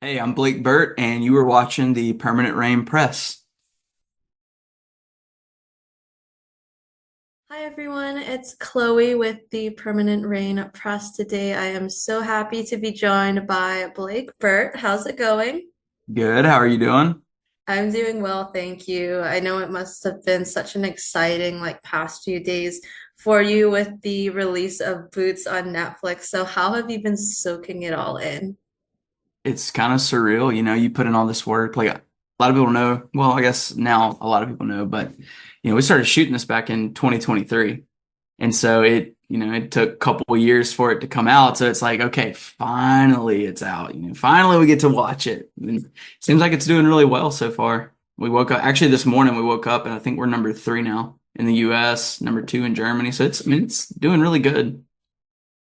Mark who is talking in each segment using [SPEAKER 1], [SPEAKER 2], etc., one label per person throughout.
[SPEAKER 1] Hey, I'm Burt, and you were watching the Permanent Rain Press.
[SPEAKER 2] Hi everyone, it's Chloe with the Permanent Rain Press today. I am so happy to be joined by Burt. How's it going?
[SPEAKER 1] Good. How are you doing?
[SPEAKER 2] I'm doing well, thank you. I know it must have been such an exciting past few days for you with the release of Boots on Netflix. So how have you been soaking it all in?
[SPEAKER 1] It's kind of surreal. You put in all this work. Like a lot of people know. Well, I guess now a lot of people know, but we started shooting this back in 2023, and so it took a couple of years for it to come out. So it's like, okay, finally it's out. Finally we get to watch it. And it seems like it's doing really well so far. We woke up actually this morning. We woke up and I think we're number three now in the U.S., number two in Germany. So it's doing really good.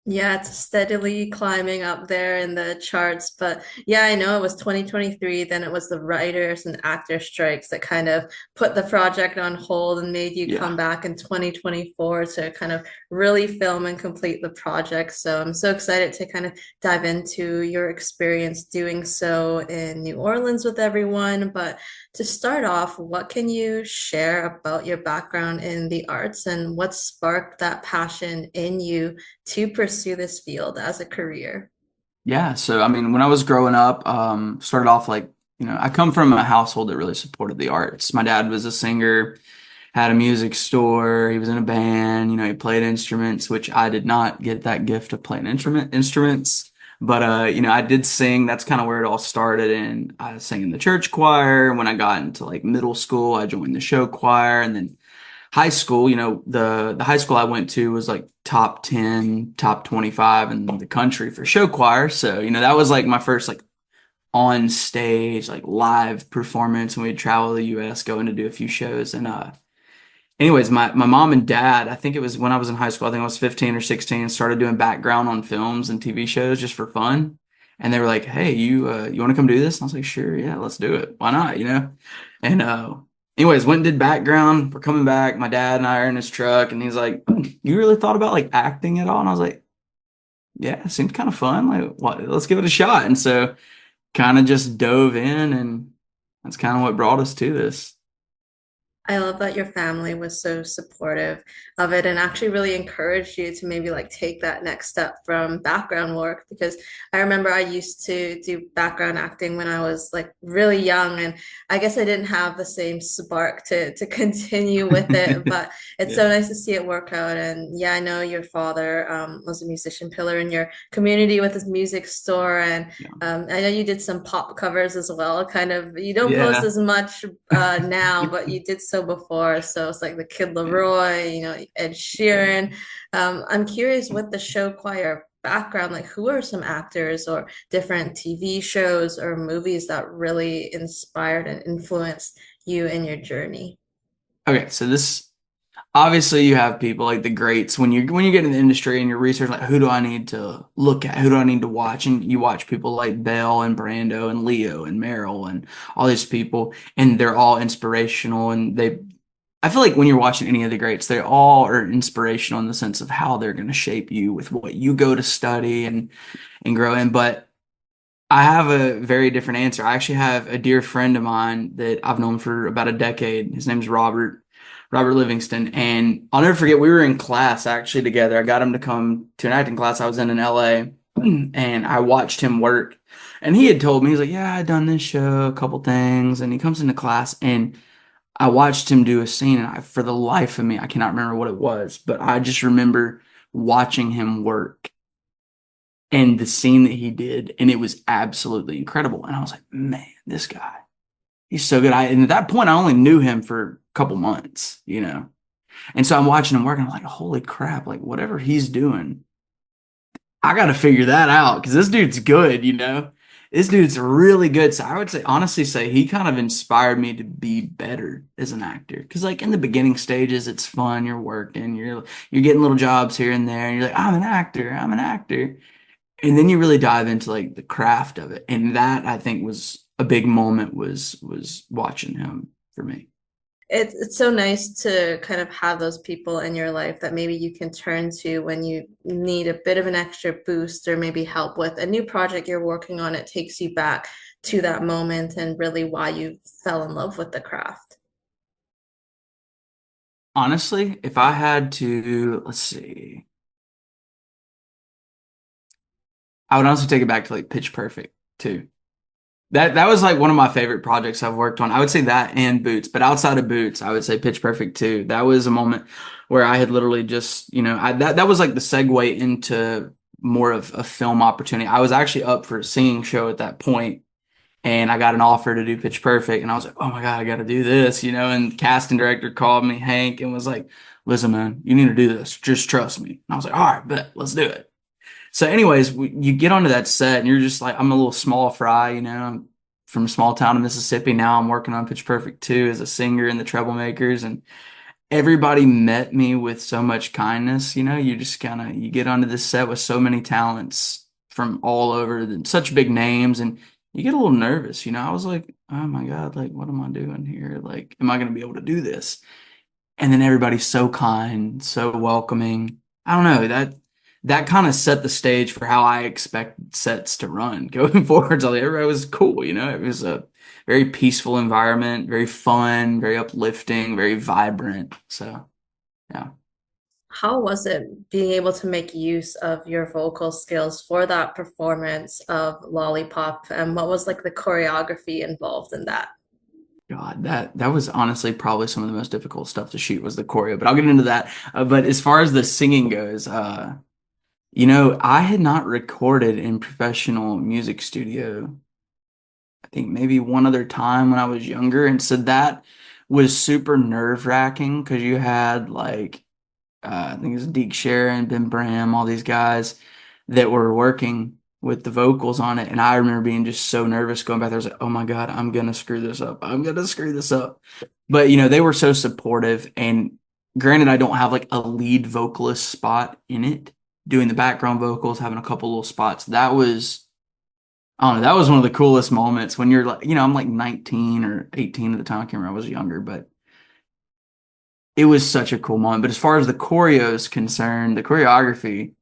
[SPEAKER 2] Yeah, it's steadily climbing up there in the charts. But yeah, I know it was 2023, then it was the writers and actor strikes that kind of put the project on hold and made you come
[SPEAKER 1] Yeah.
[SPEAKER 2] back in 2024 to kind of really film and complete the project. So I'm so excited to kind of dive into your experience doing so in New Orleans with everyone. But to start off, what can you share about your background in the arts and what sparked that passion in you to pursue this field as a career?
[SPEAKER 1] Yeah, so I mean, when I was growing up, started off like, I come from a household that really supported the arts. My dad was a singer, had a music store, he was in a band, he played instruments, which I did not get that gift of playing instruments. But I did sing. That's kind of where it all started. And I sang in the church choir. When I got into like middle school, I joined the show choir, and then high school, the high school I went to was like top 10, top 25 in the country for show choir. So, that was like my first like on stage, like live performance. And we'd travel the US going to do a few shows. And anyways, my mom and dad, I think it was when I was in high school, I think I was 15 or 16, started doing background on films and TV shows just for fun. And they were like, "Hey, you want to come do this?" And I was like, "Sure, yeah, let's do it. Why not?" And anyways, went and did background. We're coming back. My dad and I are in his truck, and he's like, "You really thought about like acting at all?" And I was like, "Yeah, it seemed kind of fun. Like, what? Let's give it a shot." And so, kind of just dove in, and that's kind of what brought us to this.
[SPEAKER 2] I love that your family was so supportive of it and actually really encouraged you to maybe take that next step from background work because I remember I used to do background acting when I was really young and I guess I didn't have the same spark to continue with it, but it's so
[SPEAKER 1] Yeah.
[SPEAKER 2] nice to see it work out. And yeah, I know your father was a musician pillar in your community with his music store and
[SPEAKER 1] Yeah.
[SPEAKER 2] I know you did some pop covers as well. Kind of, you don't post
[SPEAKER 1] Yeah.
[SPEAKER 2] as much now, but you did so before. So it's like the Kid
[SPEAKER 1] Yeah.
[SPEAKER 2] Laroi, Ed
[SPEAKER 1] Yeah.
[SPEAKER 2] Sheeran. I'm curious with the show choir background, like who are some actors or different TV shows or movies that really inspired and influenced you in your journey?
[SPEAKER 1] Okay, so this obviously you have people like the greats when you get in the industry and you're researching like who do I need to look at, who do I need to watch, and you watch people like Belle and Brando and Leo and Meryl and all these people, and they're all inspirational, and I feel like when you're watching any of the greats, they all are inspirational in the sense of how they're going to shape you with what you go to study and grow in. But I have a very different answer. I actually have a dear friend of mine that I've known for about a decade. His name's Robert Livingston. And I'll never forget, we were in class actually together. I got him to come to an acting class I was in LA, and I watched him work. And he had told me, he's like, "Yeah, I've done this show, a couple things." And he comes into class, and I watched him do a scene, and for the life of me, I cannot remember what it was, but I just remember watching him work and the scene that he did, and it was absolutely incredible. And I was like, man, this guy, he's so good. And at that point, I only knew him for a couple months. And so I'm watching him work, and I'm like, holy crap, like whatever he's doing, I got to figure that out because this dude's good. This dude's really good. So I would say, honestly, say he kind of inspired me to be better as an actor. Because like in the beginning stages, it's fun. You're working, you're getting little jobs here and there, and you're like, I'm an actor, I'm an actor. And then you really dive into like the craft of it, and that I think was a big moment was watching him for me.
[SPEAKER 2] It's so nice to kind of have those people in your life that maybe you can turn to when you need a bit of an extra boost or maybe help with a new project you're working on. It takes you back to that moment and really why you fell in love with the craft?
[SPEAKER 1] Honestly, if I had to, let's see, I would honestly take it back to like Pitch Perfect too. That was like one of my favorite projects I've worked on. I would say that and Boots, but outside of Boots, I would say Pitch Perfect too. That was a moment where I had literally just, that was like the segue into more of a film opportunity. I was actually up for a singing show at that point, and I got an offer to do Pitch Perfect, and I was like, oh my God, I got to do this, and the casting director called me, Hank, and was like, listen, man, you need to do this. Just trust me. And I was like, all right, bet, let's do it. So, anyways, you get onto that set, and you're just like, I'm a little small fry, I'm from a small town in Mississippi. Now I'm working on Pitch Perfect 2 as a singer in the Troublemakers, and everybody met me with so much kindness. You just kind of you get onto this set with so many talents from all over, such big names, and you get a little nervous. I was like, oh my God, like, what am I doing here? Like, am I going to be able to do this? And then everybody's so kind, so welcoming. I don't know, that kind of set the stage for how I expect sets to run going forward. So everybody was cool, it was a very peaceful environment, very fun, very uplifting, very vibrant. So yeah.
[SPEAKER 2] How was it being able to make use of your vocal skills for that performance of Lollipop? And what was like the choreography involved in that?
[SPEAKER 1] God, that was honestly probably some of the most difficult stuff to shoot was the choreo, but I'll get into that. But as far as the singing goes, I had not recorded in professional music studio. I think maybe one other time when I was younger, and so that was super nerve-wracking because you had like I think it was Deke Sharon, Ben Bram, all these guys that were working with the vocals on it. And I remember being just so nervous going back there. I was like, oh my God, I'm gonna screw this up. I'm gonna screw this up. But they were so supportive. And granted, I don't have like a lead vocalist spot in it, doing the background vocals, having a couple little spots. I don't know, that was one of the coolest moments when you're like, I'm like 19 or 18 at the time. I can't remember, I was younger, but it was such a cool moment. But as far as the choreo is concerned, the choreography,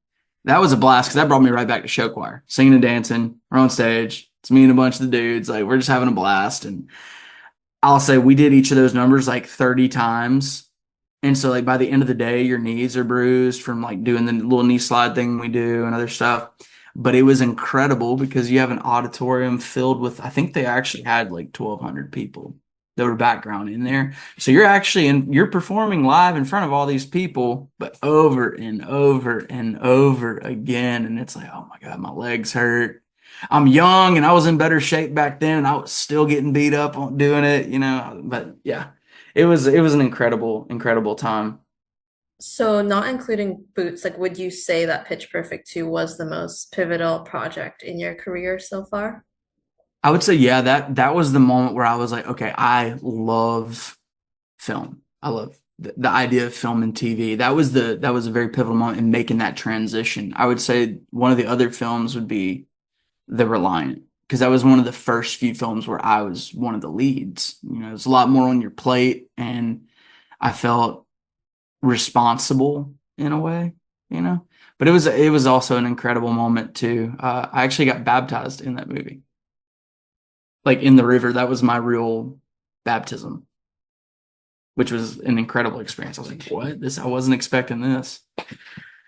[SPEAKER 1] that was a blast because that brought me right back to show choir, singing and dancing. We're on stage. It's me and a bunch of the dudes. Like we're just having a blast. And I'll say we did each of those numbers like 30 times. And so like by the end of the day, your knees are bruised from like doing the little knee slide thing we do and other stuff. But it was incredible because you have an auditorium filled with, I think they actually had like 1,200 people that were background in there. So you're performing live in front of all these people, but over and over and over again. And it's like, oh my God, my legs hurt. I'm young and I was in better shape back then and I was still getting beat up on doing it. But yeah, it was an incredible time.
[SPEAKER 2] So, not including Boots, like would you say that Pitch Perfect 2 was the most pivotal project in your career so far?
[SPEAKER 1] I would say, yeah, that was the moment where I was like, okay, I love film. I love the idea of film and TV. That was a very pivotal moment in making that transition. I would say one of the other films would be The Reliant, because that was one of the first few films where I was one of the leads. It's a lot more on your plate, and I felt responsible in a way. But it was also an incredible moment too. I actually got baptized in that movie, like in the river. That was my real baptism, which was an incredible experience. I was like, what? I wasn't expecting this.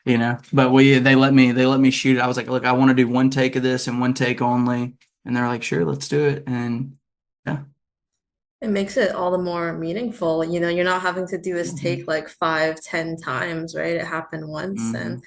[SPEAKER 1] But they let me shoot it. I was like, look, I want to do one take of this and one take only. And they're like, sure, let's do it. And yeah.
[SPEAKER 2] It makes it all the more meaningful. You're not having to do this
[SPEAKER 1] Hmm.
[SPEAKER 2] take like 5, 10 times, right? It happened once. And
[SPEAKER 1] Hmm.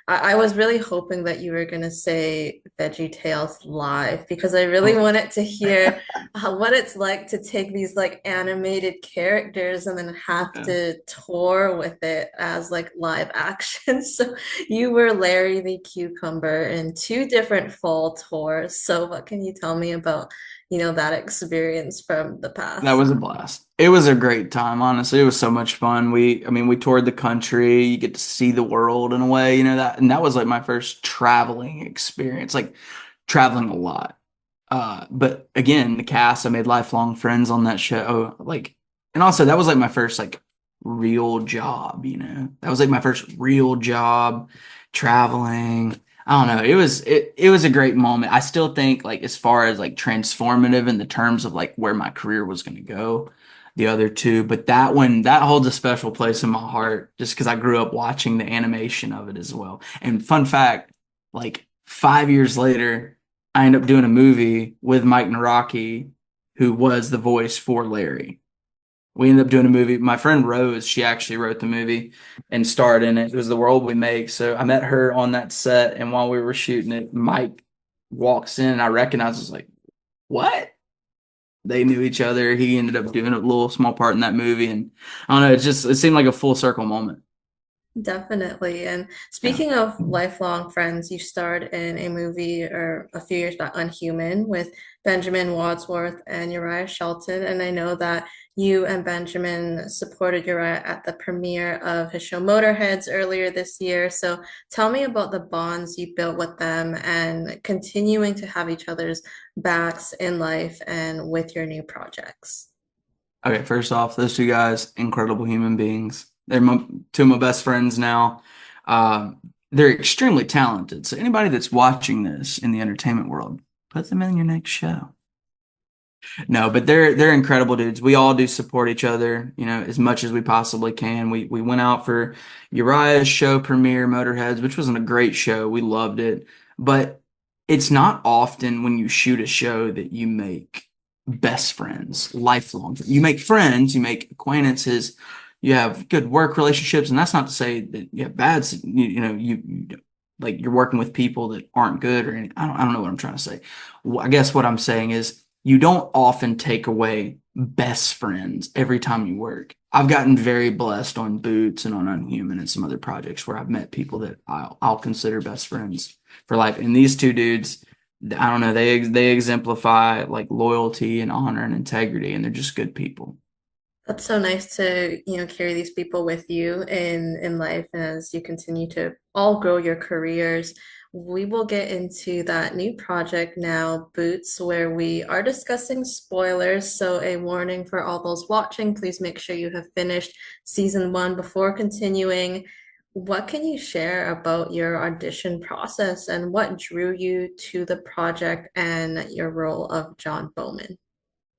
[SPEAKER 2] I was really hoping that you were going to say Veggie Tales live because I really
[SPEAKER 1] Oh,
[SPEAKER 2] wanted to hear what it's like to take these like animated characters and then have
[SPEAKER 1] yeah.
[SPEAKER 2] to tour with it as like live action. So you were Larry the Cucumber in two different fall tours. So what can you tell me about, that experience from the
[SPEAKER 1] That
[SPEAKER 2] past?
[SPEAKER 1] was a blast. It was a great time, honestly. It was so much fun. I mean, we toured the country. You get to see the world in a way, and that was like my first traveling experience, like traveling a lot. But again, the cast, I made lifelong friends on that show. Like, and also that was like my first like real job. That was like my first real job traveling. I don't know. It was a great moment. I still think like as far as like transformative in the terms of like where my career was going to go, the other two, but that one that holds a special place in my heart just because I grew up watching the animation of it as well. And fun fact, like 5 years later, I ended up doing a movie with Mike Naraki, who was the voice for Larry. We ended up doing a movie. My friend Rose, she actually wrote the movie and starred in it. It was The World We Make. So I met her on that set, and while we were shooting it, Mike walks in, and I recognized, I was like, "What?" They knew each other. He ended up doing a little small part in that movie, and I don't know. It seemed like a full circle moment.
[SPEAKER 2] Definitely. And
[SPEAKER 1] Yeah.
[SPEAKER 2] speaking of lifelong friends, you starred in a movie or a few years back, Unhuman, with Benjamin Wadsworth and Uriah Shelton. And I know that you and Benjamin supported Uriah at the premiere of his show Motorheads earlier this year. So tell me about the bonds you built with them and continuing to have each other's backs in life and with your new projects.
[SPEAKER 1] Okay. First off, those two guys, incredible human beings. Two of my best friends now. They're extremely talented. So anybody that's watching this in the entertainment world, put them in your next show. No, but they're incredible dudes. We all do support each other, as much as we possibly can. We went out for Uriah's show premiere, Motorheads, which wasn't a great show. We loved it, but it's not often when you shoot a show that you make best friends, lifelong. You make friends, you make acquaintances, you have good work relationships, and that's not to say that you have bad. Like you're working with people that aren't good or any. I don't know what I'm trying to say. I guess what I'm saying is you don't often take away best friends every time you work. I've gotten very blessed on Boots and on Unhuman and some other projects where I've met people that I'll consider best friends for life. And these two dudes, I don't know, they exemplify like loyalty and honor and integrity, and they're just good people.
[SPEAKER 2] That's so nice to, carry these people with you in life and as you continue to all grow your careers. We will get into that new project now, Boots, where we are discussing spoilers. So a warning for all those watching, please make sure you have finished season one before continuing. What can you share about your audition process and what drew you to the project and your role of John Bowman?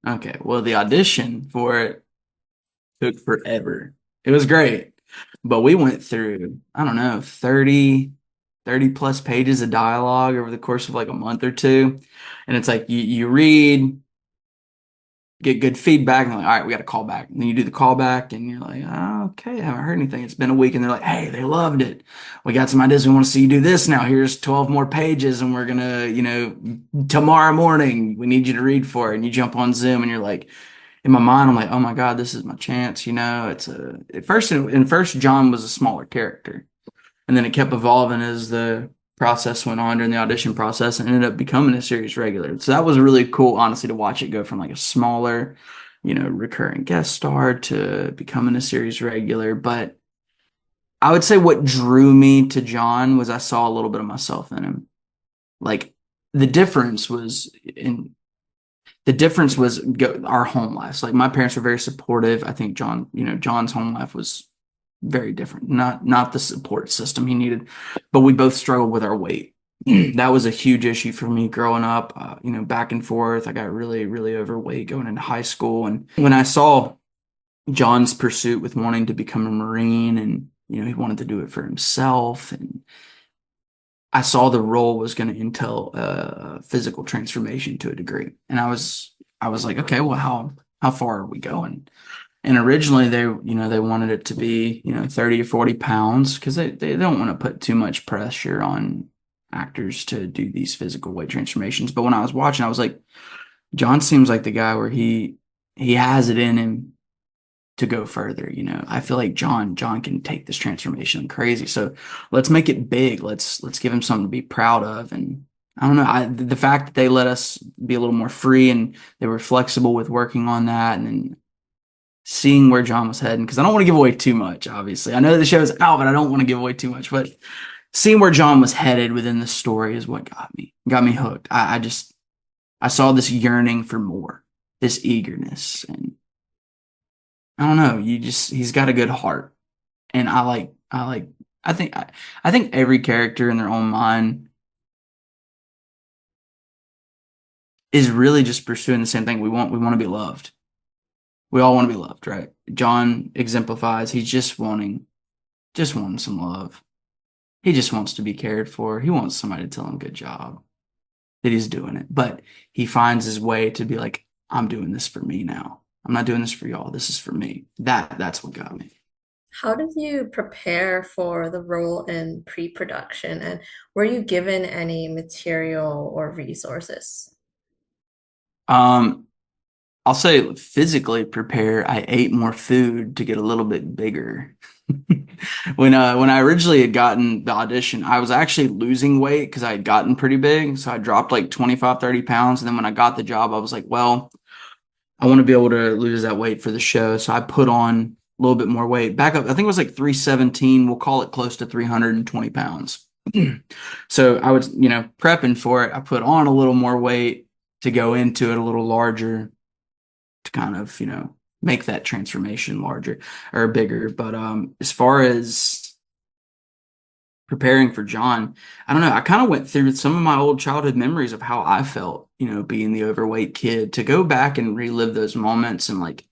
[SPEAKER 1] Okay, well, the audition for it took forever. It was great, but we went through, I don't know, 30 plus pages of dialogue over the course of like a month or two. And it's like you read, get good feedback, and like, all right, we got to call back. And then you do the call back, and you're like, oh, okay, I haven't heard anything. It's been a week, and they're like, hey, they loved it. We got some ideas. We want to see you do this now. Here's 12 more pages, and we're gonna, tomorrow morning, we need you to read for it. And you jump on Zoom, and you're like, in my mind, I'm like, oh my God, this is my chance. It's at first, John was a smaller character. And then it kept evolving as the process went on during the audition process and ended up becoming a series regular. So that was really cool, honestly, to watch it go from like a smaller, recurring guest star to becoming a series regular. But I would say what drew me to John was I saw a little bit of myself in him. Like the difference was in our home lives. Like my parents were very supportive. I think John's home life was very different. Not the support system he needed, but we both struggled with our weight. That was a huge issue for me growing up. Back and forth. I got really, really overweight going into high school, and when I saw John's pursuit with wanting to become a Marine, and he wanted to do it for himself, and I saw the role was going to entail physical transformation to a degree, and I was like, okay, well, how far are we going? And originally they wanted it to be, 30 or 40 pounds because they don't want to put too much pressure on actors to do these physical weight transformations. But when I was watching, I was like, John seems like the guy where he has it in him to go further. I feel like John can take this transformation crazy. So let's make it big. Let's give him something to be proud of. And I don't know, the fact that they let us be a little more free and they were flexible with working on that, and then seeing where John was heading, because I don't want to give away too much, obviously. I know the show's out, but I don't want to give away too much. But seeing where John was headed within the story is what got me hooked. I saw this yearning for more, this eagerness, and I don't know, he's got a good heart. And I think every character in their own mind is really just pursuing the same thing we want. We want to be loved. We all want to be loved, right? John exemplifies he's just wanting some love. He just wants to be cared for. He wants somebody to tell him good job that he's doing it. But he finds his way to be like, I'm doing this for me now. I'm not doing this for y'all. This is for me. That's what got me.
[SPEAKER 2] How did you prepare for the role in pre-production, and were you given any material or resources?
[SPEAKER 1] Um, I'll say physically prepare. I ate more food to get a little bit bigger. When I originally had gotten the audition, I was actually losing weight because I had gotten pretty big. So I dropped like 25, 30 pounds. And then when I got the job, I was like, well, I want to be able to lose that weight for the show. So I put on a little bit more weight. Back up, I think it was like 317. We'll call it close to 320 pounds. So I was, prepping for it. I put on a little more weight to go into it a little larger to kind of, make that transformation larger or bigger. But as far as preparing for John, I don't know. I kind of went through some of my old childhood memories of how I felt, being the overweight kid, to go back and relive those moments. And like,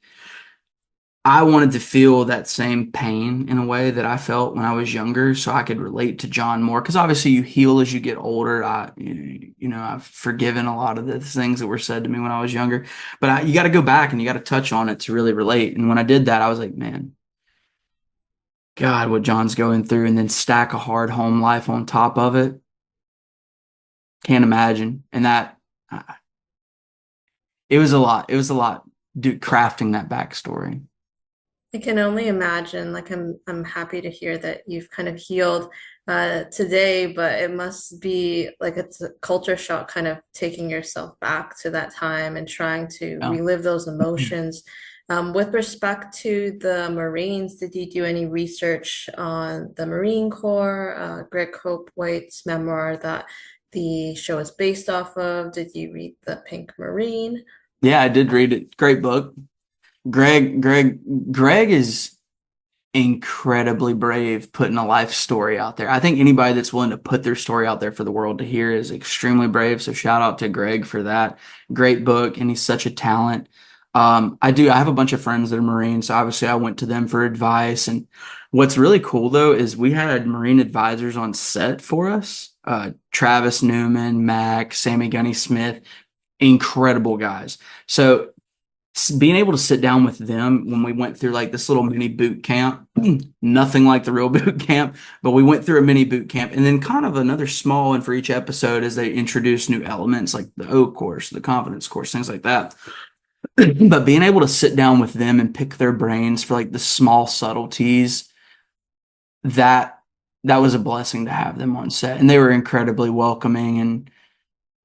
[SPEAKER 1] I wanted to feel that same pain in a way that I felt when I was younger so I could relate to John more. Because obviously, you heal as you get older. I've forgiven a lot of the things that were said to me when I was younger. But you got to go back and you got to touch on it to really relate. And when I did that, I was like, man, God, what John's going through, and then stack a hard home life on top of it. Can't imagine. And uh, it was a lot. It was a lot, crafting that backstory.
[SPEAKER 2] I can only imagine. Like I'm happy to hear that you've kind of healed today, but it must be like it's a culture shock kind of taking yourself back to that time and trying to
[SPEAKER 1] Yeah.
[SPEAKER 2] relive those emotions. With respect to the Marines, did you do any research on the Marine Corps, Greg Cope White's memoir that the show is based off of? Did you read The Pink Marine?
[SPEAKER 1] Yeah, I did read it. Great book. Greg, Greg, Greg is incredibly brave putting a life story out there. I think anybody that's willing to put their story out there for the world to hear is extremely brave. So shout out to Greg for that. Great book, and he's such a talent. I have a bunch of friends that are Marines, so obviously I went to them for advice. And what's really cool though is we had Marine advisors on set for us. Travis Newman, Mac, Sammy Gunny Smith, incredible guys. So being able to sit down with them when we went through like this little mini boot camp, nothing like the real boot camp, but we went through a mini boot camp, and then kind of another small one for each episode as they introduce new elements like the O course, the confidence course, things like that. But being able to sit down with them and pick their brains for like the small subtleties, that that was a blessing to have them on set. And they were incredibly welcoming, and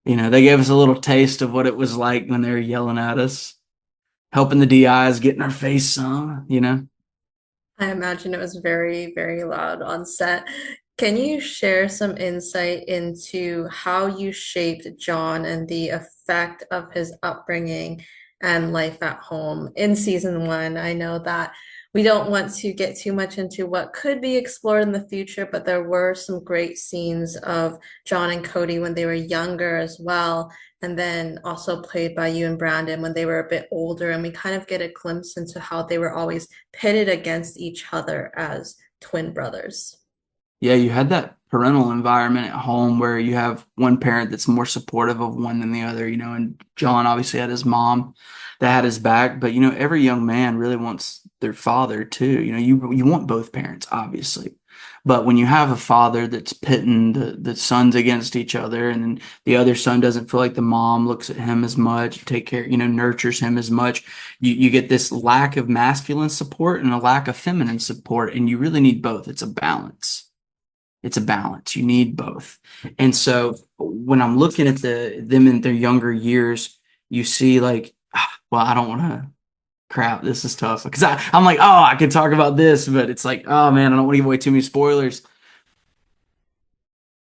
[SPEAKER 1] they gave us a little taste of what it was like when they were yelling at us, helping the DIs get in our face some.
[SPEAKER 2] I imagine it was very, very loud on set. Can you share some insight into how you shaped John and the effect of his upbringing and life at home in season one? I know that we don't want to get too much into what could be explored in the future, but there were some great scenes of John and Cody when they were younger as well, and then also played by you and Brandon when they were a bit older, and we kind of get a glimpse into how they were always pitted against each other as twin brothers.
[SPEAKER 1] Yeah, you had that parental environment at home where you have one parent that's more supportive of one than the other, and John obviously had his mom that had his back, but every young man really wants their father too. You want both parents, obviously. But when you have a father that's pitting the sons against each other, and then the other son doesn't feel like the mom looks at him as much, take care, nurtures him as much, you get this lack of masculine support and a lack of feminine support, and you really need both. It's a balance. It's a balance. You need both. And so when I'm looking at them in their younger years, you see like, well, I don't want to crap. This is tough because I'm like, oh, I could talk about this, but it's like, oh man, I don't want to give away too many spoilers.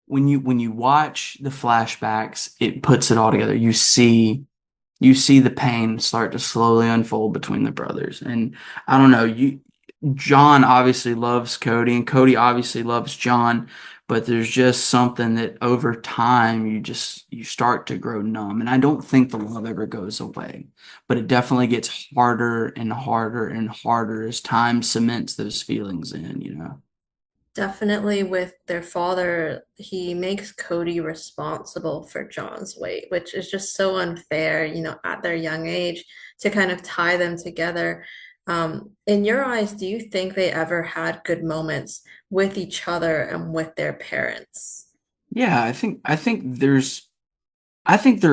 [SPEAKER 1] When you watch the flashbacks, it puts it all together. You see the pain start to slowly unfold between the brothers. And I don't know, John obviously loves Cody, and Cody obviously loves John, but there's just something that over time you start to grow numb. And I don't think the love ever goes away, but it definitely gets harder and harder and harder as time cements those feelings in, you know.
[SPEAKER 2] Definitely with their father, he makes Cody responsible for John's weight, which is just so unfair, at their young age to kind of tie them together. In your eyes, do you think they ever had good moments with each other and with their parents?
[SPEAKER 1] Yeah, I think there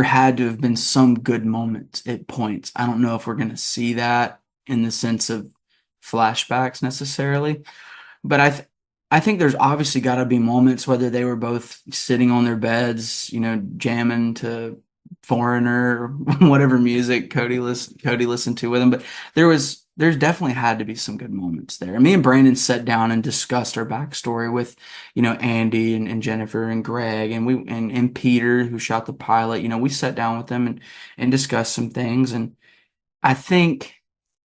[SPEAKER 1] had to have been some good moments at points. I don't know if we're going to see that in the sense of flashbacks necessarily, but I think there's obviously got to be moments whether they were both sitting on their beds, jamming to Foreigner or whatever music Cody listened to with him. But there's definitely had to be some good moments there. Me and Brandon sat down and discussed our backstory with, Andy and Jennifer and Greg and Peter who shot the pilot. We sat down with them and discussed some things. And I think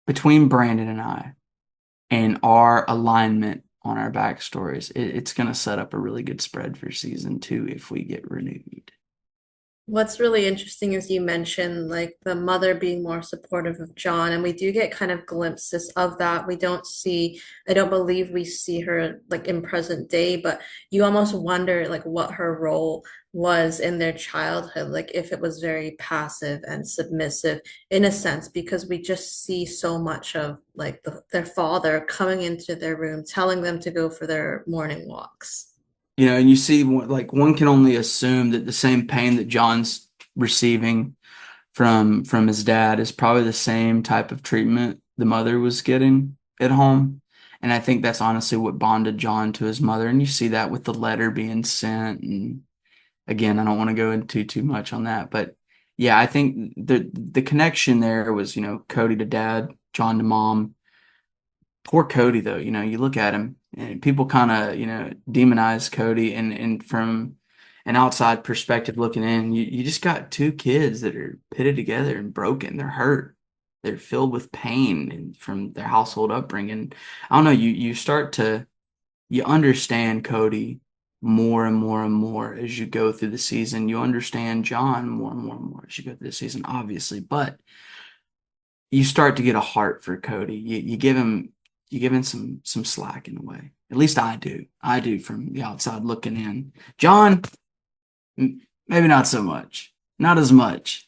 [SPEAKER 1] between Brandon and I and our alignment on our backstories, it's going to set up a really good spread for season 2 if we get renewed.
[SPEAKER 2] What's really interesting is you mentioned like the mother being more supportive of John, and we do get kind of glimpses of that. I don't believe we see her like in present day, but you almost wonder like what her role was in their childhood, like if it was very passive and submissive in a sense, because we just see so much of like their father coming into their room, telling them to go for their morning walks.
[SPEAKER 1] And you see, like one can only assume that the same pain that John's receiving from his dad is probably the same type of treatment the mother was getting at home. And I think that's honestly what bonded John to his mother. And you see that with the letter being sent. And again, I don't want to go into too much on that, but yeah, I think the connection there was, Cody to dad, John to mom. Poor Cody, though, you look at him and people kind of, demonize Cody, and from an outside perspective looking in, you just got two kids that are pitted together and broken. They're hurt. They're filled with pain and from their household upbringing. I don't know, you understand Cody more and more and more as you go through the season. You understand John more and more and more as you go through the season, obviously, but you start to get a heart for Cody. You give him some slack in a way. At least I do. I do from the outside looking in. John, maybe not so much. Not as much.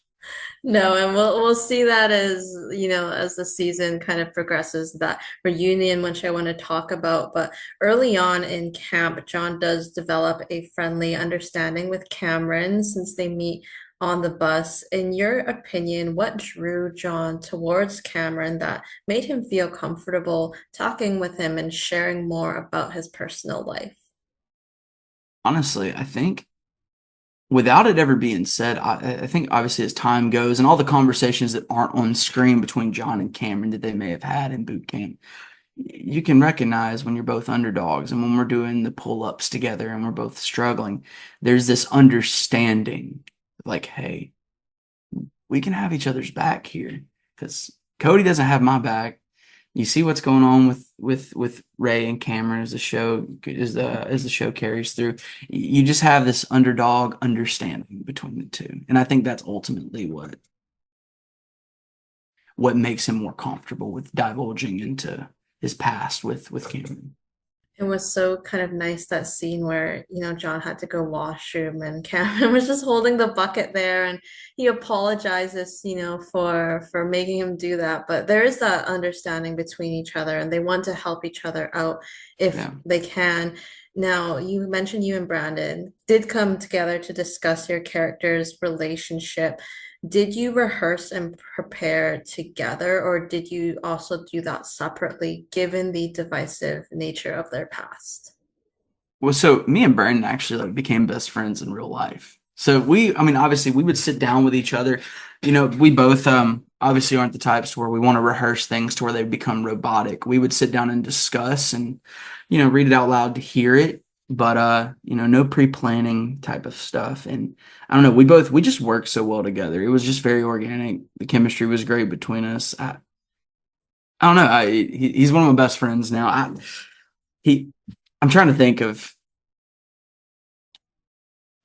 [SPEAKER 2] No, and we'll see that as, as the season kind of progresses, that reunion, which I want to talk about. But early on in camp, John does develop a friendly understanding with Cameron since they meet on the bus. In your opinion, what drew John towards Cameron that made him feel comfortable talking with him and sharing more about his personal life?
[SPEAKER 1] Honestly, I think without it ever being said, I think obviously as time goes and all the conversations that aren't on screen between John and Cameron that they may have had in boot camp, you can recognize when you're both underdogs and when we're doing the pull-ups together and we're both struggling, there's this understanding like, hey, we can have each other's back here because Cody doesn't have my back. You see what's going on with Ray and Cameron as the show carries through. You just have this underdog understanding between the two, and I think that's ultimately what makes him more comfortable with divulging into his past with Cameron.
[SPEAKER 2] It was so kind of nice that scene where, John had to go washroom and Cameron was just holding the bucket there and he apologizes, for making him do that. But there is that understanding between each other and they want to help each other out if
[SPEAKER 1] Yeah.
[SPEAKER 2] they can. Now, you mentioned you and Brandon did come together to discuss your character's relationship. Did you rehearse and prepare together, or did you also do that separately, given the divisive nature of their past?
[SPEAKER 1] Well, so me and Brandon actually like became best friends in real life. So I mean, obviously we would sit down with each other. We both obviously aren't the types where we want to rehearse things to where they become robotic. We would sit down and discuss and, read it out loud to hear it, but no pre-planning type of stuff. And I don't know, we just worked so well together. It was just very organic. The chemistry was great between us. I don't know. He's one of my best friends now. He I'm trying to think of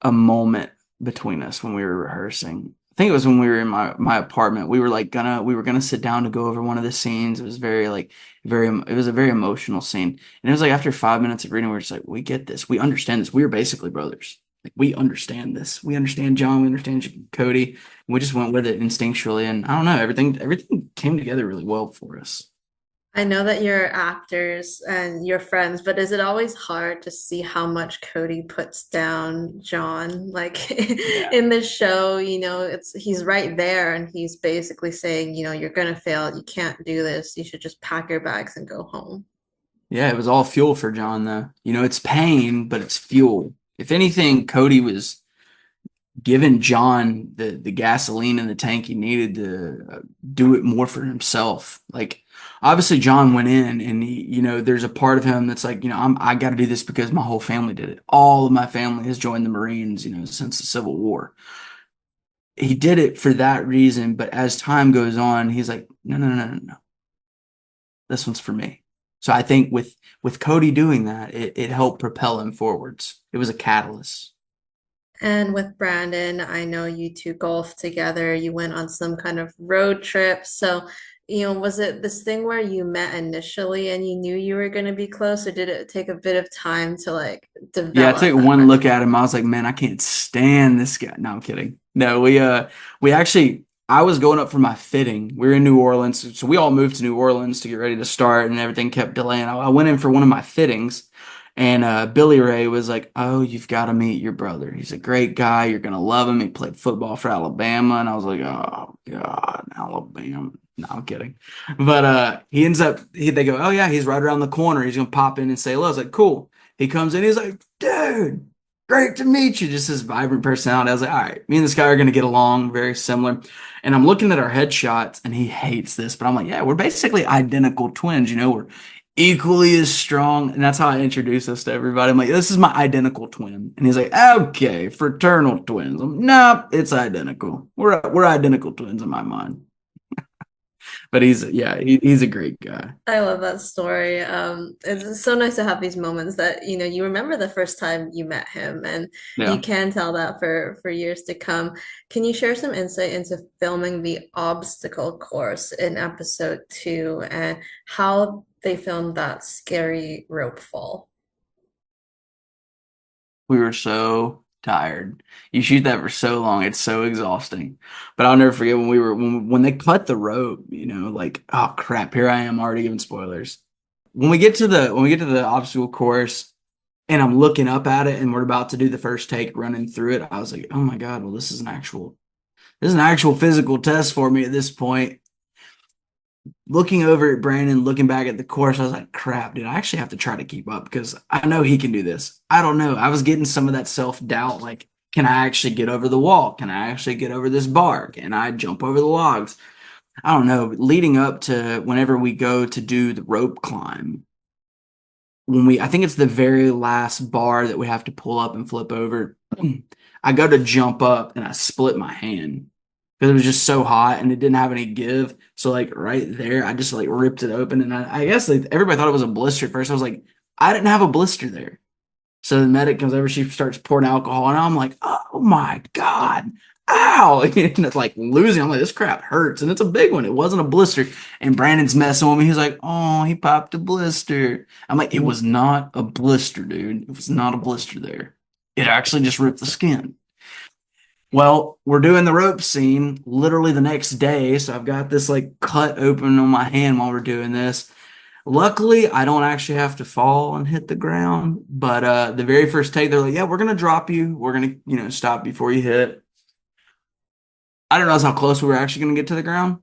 [SPEAKER 1] a moment between us when we were rehearsing. I think it was when we were in my apartment. We were gonna sit down to go over one of the scenes. It was it was a very emotional scene. And it was like after 5 minutes of reading, we were just like, we get this, we understand this. We are basically brothers. Like we understand this. We understand John, we understand Cody. And we just went with it instinctually. And I don't know, everything came together really well for us.
[SPEAKER 2] I know that you're actors and you're friends, but is it always hard to see how much Cody puts down John? Like
[SPEAKER 1] Yeah.
[SPEAKER 2] in this show, it's he's right there and he's basically saying, you're gonna fail, you can't do this, you should just pack your bags and go home.
[SPEAKER 1] Yeah, it was all fuel for John though. It's pain, but it's fuel. If anything, Cody was giving John the gasoline in the tank he needed to do it more for himself. Like obviously John went in and there's a part of him that's like, I got to do this because my whole family did it. All of my family has joined the Marines, since the Civil War. He did it for that reason, but as time goes on, he's like, no, no, no, no, no. This one's for me. So I think with Cody doing that, it helped propel him forwards. It was a catalyst.
[SPEAKER 2] And with Brandon, I know you two golfed together. You went on some kind of road trip. So, was it this thing where you met initially and you knew you were going to be close, or did it take a bit of time to like
[SPEAKER 1] Yeah, I
[SPEAKER 2] develop
[SPEAKER 1] took
[SPEAKER 2] that
[SPEAKER 1] one look
[SPEAKER 2] friendship?
[SPEAKER 1] at him. I was like, man, I can't stand this guy. No, I'm kidding. No, we actually I was going up for my fitting. We were in New Orleans, so we all moved to New Orleans to get ready to start, and everything kept delaying. I went in for one of my fittings, and Billy Ray was like, "Oh, you've got to meet your brother. He's a great guy. You're gonna love him. He played football for Alabama." And I was like, "Oh God, Alabama." No, I'm kidding. But he ends up they go, "Oh yeah, he's right around the corner. He's gonna pop in and say hello." I was like, "Cool." He comes in, he's like, dude, great to meet you. Just his vibrant personality. I was like, all right, me and this guy are going to get along very similar. And I'm looking at our headshots and he hates this, but I'm like, yeah, we're basically identical twins. We're equally as strong. And that's how I introduce us to everybody. I'm like, this is my identical twin. And he's like, okay, fraternal twins. Nope, it's identical. We're identical twins in my mind. But he's a great guy.
[SPEAKER 2] I love that story. It's so nice to have these moments that, you remember the first time you met him and you
[SPEAKER 1] Yeah.
[SPEAKER 2] can tell that for years to come. Can you share some insight into filming the obstacle course in episode 2 and how they filmed that scary rope fall?
[SPEAKER 1] We were so tired. You shoot that for so long, it's so exhausting. But I'll never forget when they cut the rope, like, oh crap, here I am already giving spoilers. When we get to the obstacle course and I'm looking up at it and we're about to do the first take running through it, I was like, oh my God, well this is an actual physical test for me at this point. Looking over at Brandon, looking back at the course, I was like, crap, dude, I actually have to try to keep up because I know he can do this. I don't know. I was getting some of that self-doubt, like, can I actually get over the wall? Can I actually get over this bar? Can I jump over the logs? I don't know. Leading up to whenever we go to do the rope climb, I think it's the very last bar that we have to pull up and flip over. I go to jump up and I split my hand because it was just so hot and it didn't have any give. So like right there, I just like ripped it open and I guess like, everybody thought it was a blister at first. I was like, I didn't have a blister there. So the medic comes over, she starts pouring alcohol, and I'm like, oh my God, ow. And it's like losing. I'm like, this crap hurts. And it's a big one. It wasn't a blister. And Brandon's messing with me. He's like, oh, he popped a blister. I'm like, it was not a blister, dude. It was not a blister there. It actually just ripped the skin. Well, we're doing the rope scene literally the next day. So I've got this like cut open on my hand while we're doing this. Luckily, I don't actually have to fall and hit the ground. But the very first take, they're like, yeah, we're gonna drop you. We're gonna, stop before you hit. I didn't realize how close we were actually gonna get to the ground.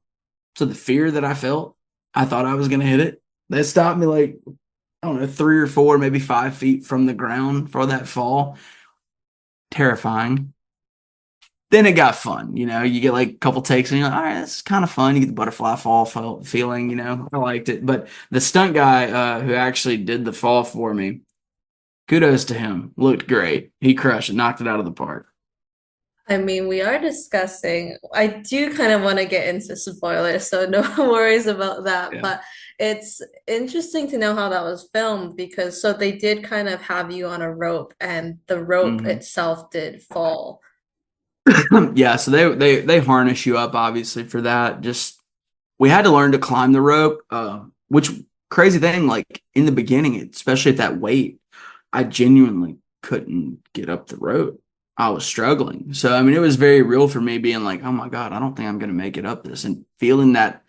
[SPEAKER 1] So the fear that I felt, I thought I was gonna hit it. They stopped me like, I don't know, 3 or 4, maybe 5 feet from the ground for that fall. Terrifying. Then it got fun. You get like a couple takes and you're like, all right, this is kind of fun. You get the butterfly fall feeling, I liked it. But the stunt guy who actually did the fall for me, kudos to him. Looked great. He crushed it, knocked it out of the park.
[SPEAKER 2] I mean, we are discussing. I do kind of want to get into spoilers, so no worries about that.
[SPEAKER 1] Yeah.
[SPEAKER 2] But it's interesting to know how that was filmed because so they did kind of have you on a rope, and the rope
[SPEAKER 1] Hmm.
[SPEAKER 2] itself did fall.
[SPEAKER 1] Yeah, so they harness you up obviously for that. Just we had to learn to climb the rope, which crazy thing, like in the beginning, especially at that weight, I genuinely couldn't get up the rope. I was struggling. So I mean, it was very real for me being like, oh my God, I don't think I'm gonna make it up this and feeling that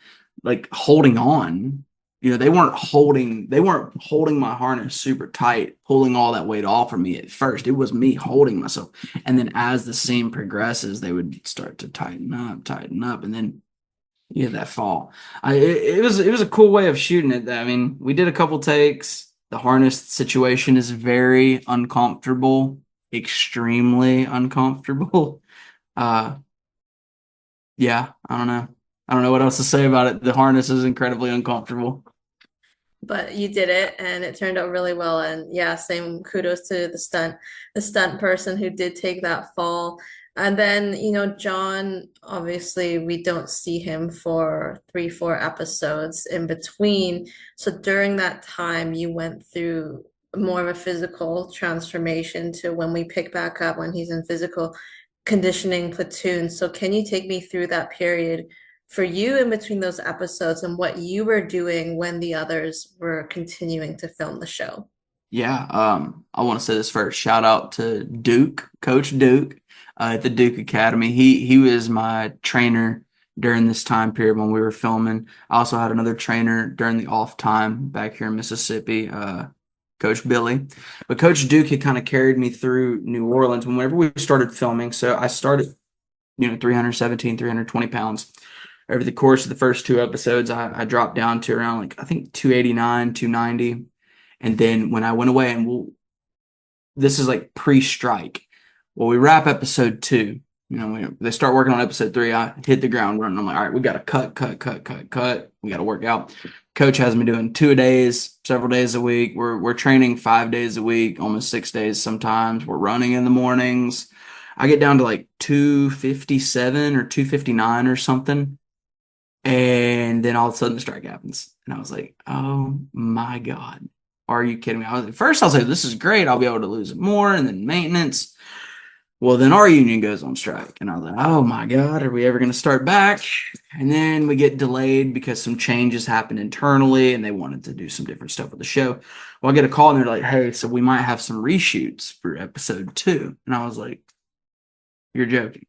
[SPEAKER 1] like holding on. They weren't holding my harness super tight, pulling all that weight off of me at first. It was me holding myself. And then as the scene progresses, they would start to tighten up, and then yeah, that fall. It was a cool way of shooting it. I mean, we did a couple takes. The harness situation is very uncomfortable, extremely uncomfortable. Uh, yeah, I don't know. I don't know what else to say about it. The harness is incredibly uncomfortable.
[SPEAKER 2] But you did it and it turned out really well. And yeah, same kudos to the stunt person who did take that fall. And then, John, obviously we don't see him for 3, 4 episodes in between. So during that time, you went through more of a physical transformation to when we pick back up when he's in physical conditioning platoon. So can you take me through that period for you in between those episodes and what you were doing when the others were continuing to film the show?
[SPEAKER 1] Yeah, I want to say this first. Shout out to Duke, Coach Duke, at the Duke Academy. He was my trainer during this time period when we were filming. I also had another trainer during the off time back here in Mississippi, Coach Billy. But Coach Duke had kind of carried me through New Orleans whenever we started filming. So I started, 317, 320 pounds. Over the course of the first two episodes, I dropped down to around like I think 289, 290. And then when I went away, and this is like pre-strike. Well, we wrap episode two. They start working on episode three. I hit the ground running. I'm like, all right, we got to cut, cut, cut, cut, cut. We got to work out. Coach has me doing 2 days, several days a week. We're training 5 days a week, almost 6 days sometimes. We're running in the mornings. I get down to like 257 or 259 or something. And then all of a sudden the strike happens. And I was like, oh my God. Are you kidding me? At first I was like, this is great. I'll be able to lose it more. And then maintenance. Well, then our union goes on strike. And I was like, oh my God, are we ever going to start back? And then we get delayed because some changes happened internally and they wanted to do some different stuff with the show. Well, I get a call and they're like, hey, so we might have some reshoots for episode two. And I was like, you're joking.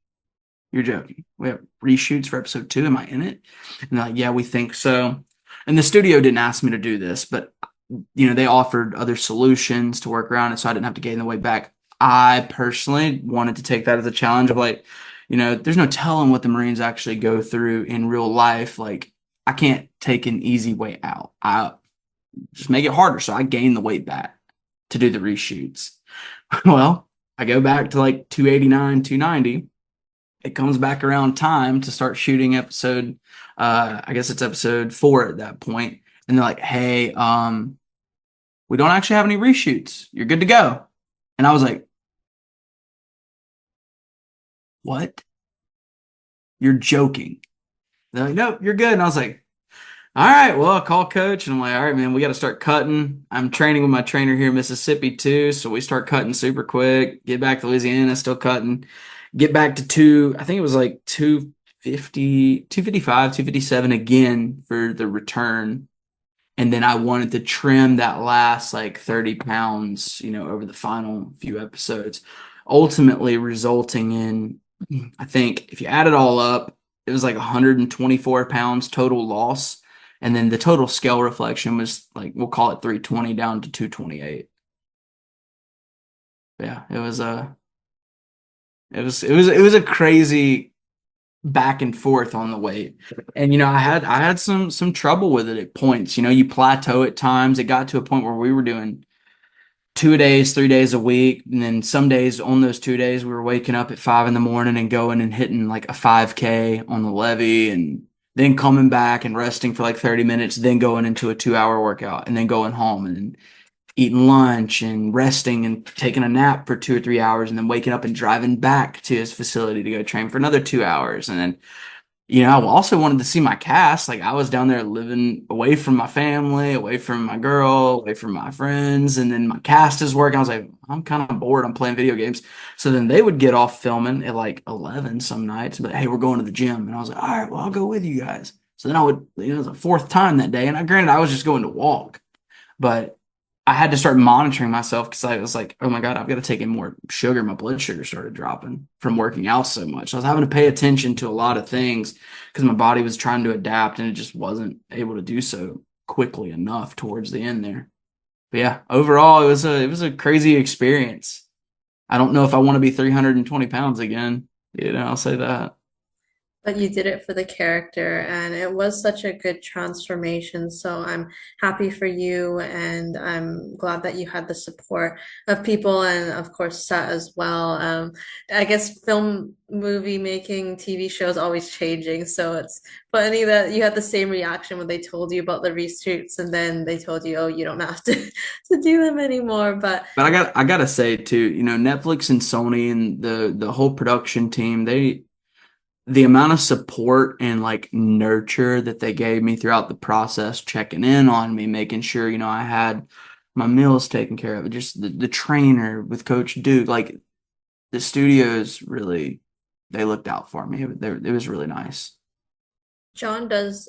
[SPEAKER 1] You're joking. We have reshoots for episode two. Am I in it? And they're like, yeah, we think so. And the studio didn't ask me to do this, but they offered other solutions to work around it, so I didn't have to gain the weight back. I personally wanted to take that as a challenge of like, there's no telling what the Marines actually go through in real life. Like, I can't take an easy way out. I just make it harder. So I gain the weight back to do the reshoots. Well, I go back to like 289, 290. It comes back around time to start shooting episode, I guess it's episode 4 at that point. And they're like, hey, we don't actually have any reshoots. You're good to go. And I was like, what? You're joking. They're like, nope, you're good. And I was like, all right, well, I'll call coach. And I'm like, all right, man, we got to start cutting. I'm training with my trainer here in Mississippi too. So we start cutting super quick. Get back to Louisiana, still cutting. Get back to I think it was like 250, 255, 257 again for the return. And then I wanted to trim that last like 30 pounds, over the final few episodes, ultimately resulting in, I think if you add it all up, it was like 124 pounds total loss. And then the total scale reflection was like, we'll call it 320 down to 228. Yeah, it was a crazy back and forth on the weight. And I had some trouble with it at points. You plateau at times. It got to a point where we were doing 2 days, 3 days a week. And then some days on those 2 days, we were waking up at 5 in the morning and going and hitting like a 5K on the levee and then coming back and resting for like 30 minutes, then going into a 2 hour workout and then going home. And eating lunch and resting and taking a nap for 2 or 3 hours and then waking up and driving back to his facility to go train for another 2 hours. And then, I also wanted to see my cast. Like I was down there living away from my family, away from my girl, away from my friends, and then my cast is working. I was like, I'm kind of bored. I'm playing video games. So then they would get off filming at like 11 some nights, but hey, we're going to the gym. And I was like, all right, well, I'll go with you guys. So then I would, it was the fourth time that day. And granted, I was just going to walk, but I had to start monitoring myself because I was like, oh my God, I've got to take in more sugar. My blood sugar started dropping from working out so much. I was having to pay attention to a lot of things because my body was trying to adapt and it just wasn't able to do so quickly enough towards the end there. But yeah, overall, it was a crazy experience. I don't know if I want to be 320 pounds again. I'll say that.
[SPEAKER 2] But you did it for the character, and it was such a good transformation. So I'm happy for you, and I'm glad that you had the support of people and, of course, set as well. I guess film, movie making, TV shows always changing. So it's funny that you had the same reaction when they told you about the reshoots, and then they told you, oh, you don't have to to do them anymore. But
[SPEAKER 1] But I gotta say too, Netflix and Sony and the whole production team, the amount of support and like nurture that they gave me throughout the process, checking in on me, making sure, I had my meals taken care of, just the trainer with Coach Duke, like the studios really, they looked out for me. It was really nice.
[SPEAKER 2] John does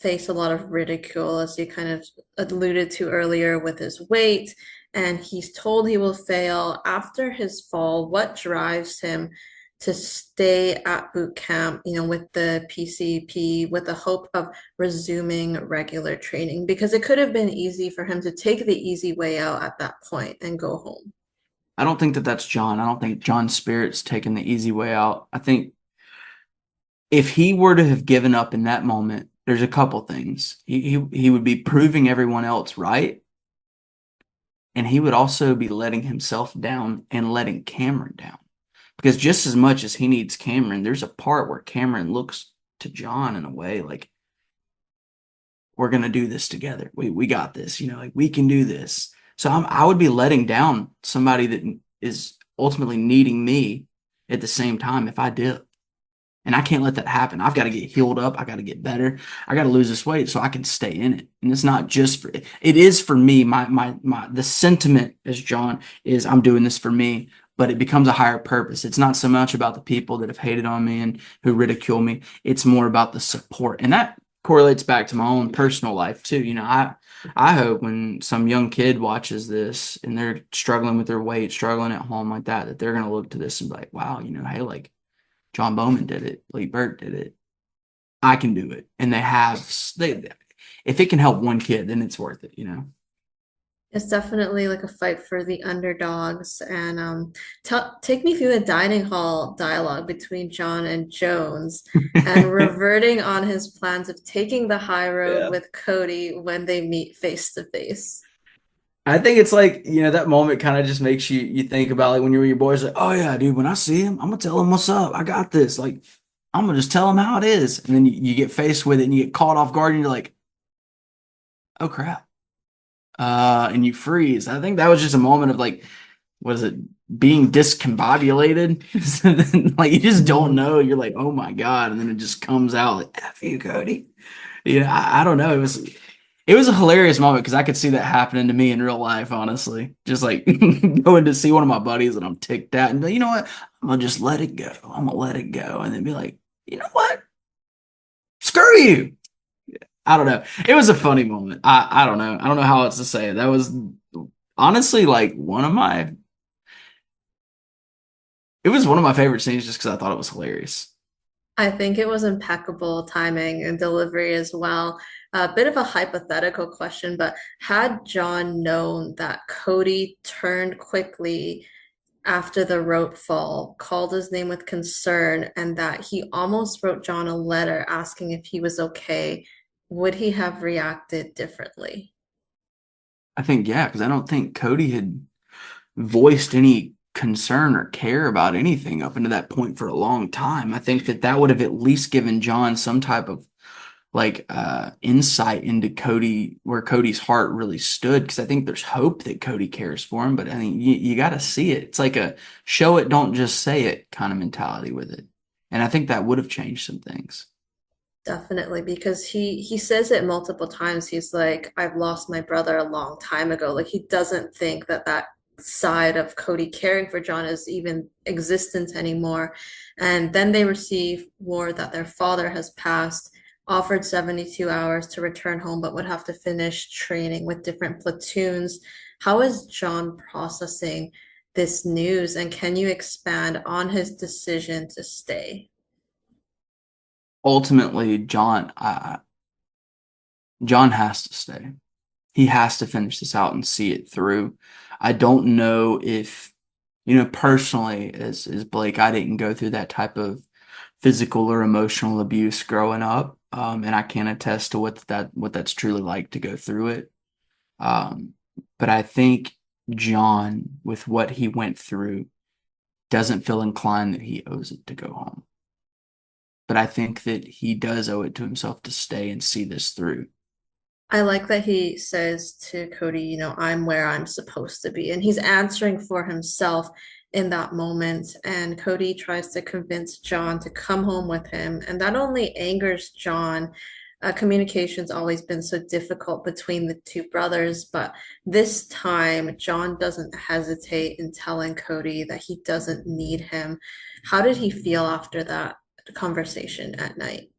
[SPEAKER 2] face a lot of ridicule, as you kind of alluded to earlier, with his weight, and he's told he will fail after his fall. What drives him to stay at boot camp, with the PCP, with the hope of resuming regular training? Because it could have been easy for him to take the easy way out at that point and go home.
[SPEAKER 1] I don't think that that's John. I don't think John's spirit's taking the easy way out. I think if he were to have given up in that moment, there's a couple things. He would be proving everyone else right, and he would also be letting himself down and letting Cameron down. Because just as much as he needs Cameron, there's a part where Cameron looks to John in a way like, we're gonna do this together. We got this, like we can do this. So I would be letting down somebody that is ultimately needing me at the same time if I did. And I can't let that happen. I've got to get healed up. I got to get better. I got to lose this weight so I can stay in it. And it's not just for it is for me. The sentiment as John is I'm doing this for me, but it becomes a higher purpose. It's not so much about the people that have hated on me and who ridicule me. It's more about the support. And that correlates back to my own personal life too. I hope when some young kid watches this and they're struggling with their weight, struggling at home like that they're gonna look to this and be like, wow, hey, like John Bowman did it. Like Burt did it. I can do it. And if it can help one kid, then it's worth it.
[SPEAKER 2] It's definitely like a fight for the underdogs. And take me through the dining hall dialogue between John and Jones and reverting on his plans of taking the high road
[SPEAKER 1] Yeah.
[SPEAKER 2] with Cody when they meet face to face.
[SPEAKER 1] I think it's like, that moment kind of just makes you think about like when you're with your boys, like, oh yeah, dude, when I see him, I'm gonna tell him what's up. I got this. Like, I'm gonna just tell him how it is. And then you get faced with it and you get caught off guard and you're like, oh crap. And you freeze. I think that was just a moment of like, what is it, being discombobulated? Like you just don't know. You're like, oh my God. And then it just comes out like, F you, Cody. I don't know. It was a hilarious moment because I could see that happening to me in real life, honestly. Just like going to see one of my buddies and I'm ticked out and be like, you know what? I'm gonna just let it go. I'm gonna let it go. And then be like, you know what? Screw you. I don't know. It was a funny moment. I don't know. I don't know how else to say it. That was honestly like it was one of my favorite scenes just because I thought it was hilarious.
[SPEAKER 2] I think it was impeccable timing and delivery as well. A bit of a hypothetical question, but had John known that Cody turned quickly after the rope fall, called his name with concern, and that he almost wrote John a letter asking if he was okay, would he have reacted differently?
[SPEAKER 1] I think, yeah, because I don't think Cody had voiced any concern or care about anything up until that point for a long time. I think that would have at least given John some type of like insight into Cody, where Cody's heart really stood, because I think there's hope that Cody cares for him, but I mean you got to see it. It's like a show it, don't just say it kind of mentality with it. And I think that would have changed some things.
[SPEAKER 2] Definitely, because he says it multiple times. He's like, I've lost my brother a long time ago. Like he doesn't think that that side of Cody caring for John is even existent anymore. And then they receive word that their father has passed, offered 72 hours to return home, but would have to finish training with different platoons. How is John processing this news, and can you expand on his decision to stay?
[SPEAKER 1] Ultimately, John has to stay. He has to finish this out and see it through. I don't know if, personally, as Blake, I didn't go through that type of physical or emotional abuse growing up, and I can't attest to what that's truly like to go through it. Um, but I think John, with what he went through, doesn't feel inclined that he owes it to go home. But I think that he does owe it to himself to stay and see this through.
[SPEAKER 2] I like that he says to Cody, I'm where I'm supposed to be. And he's answering for himself in that moment. And Cody tries to convince John to come home with him. And that only angers John. Communication's always been so difficult between the two brothers. But this time, John doesn't hesitate in telling Cody that he doesn't need him. How did he feel after that conversation at night?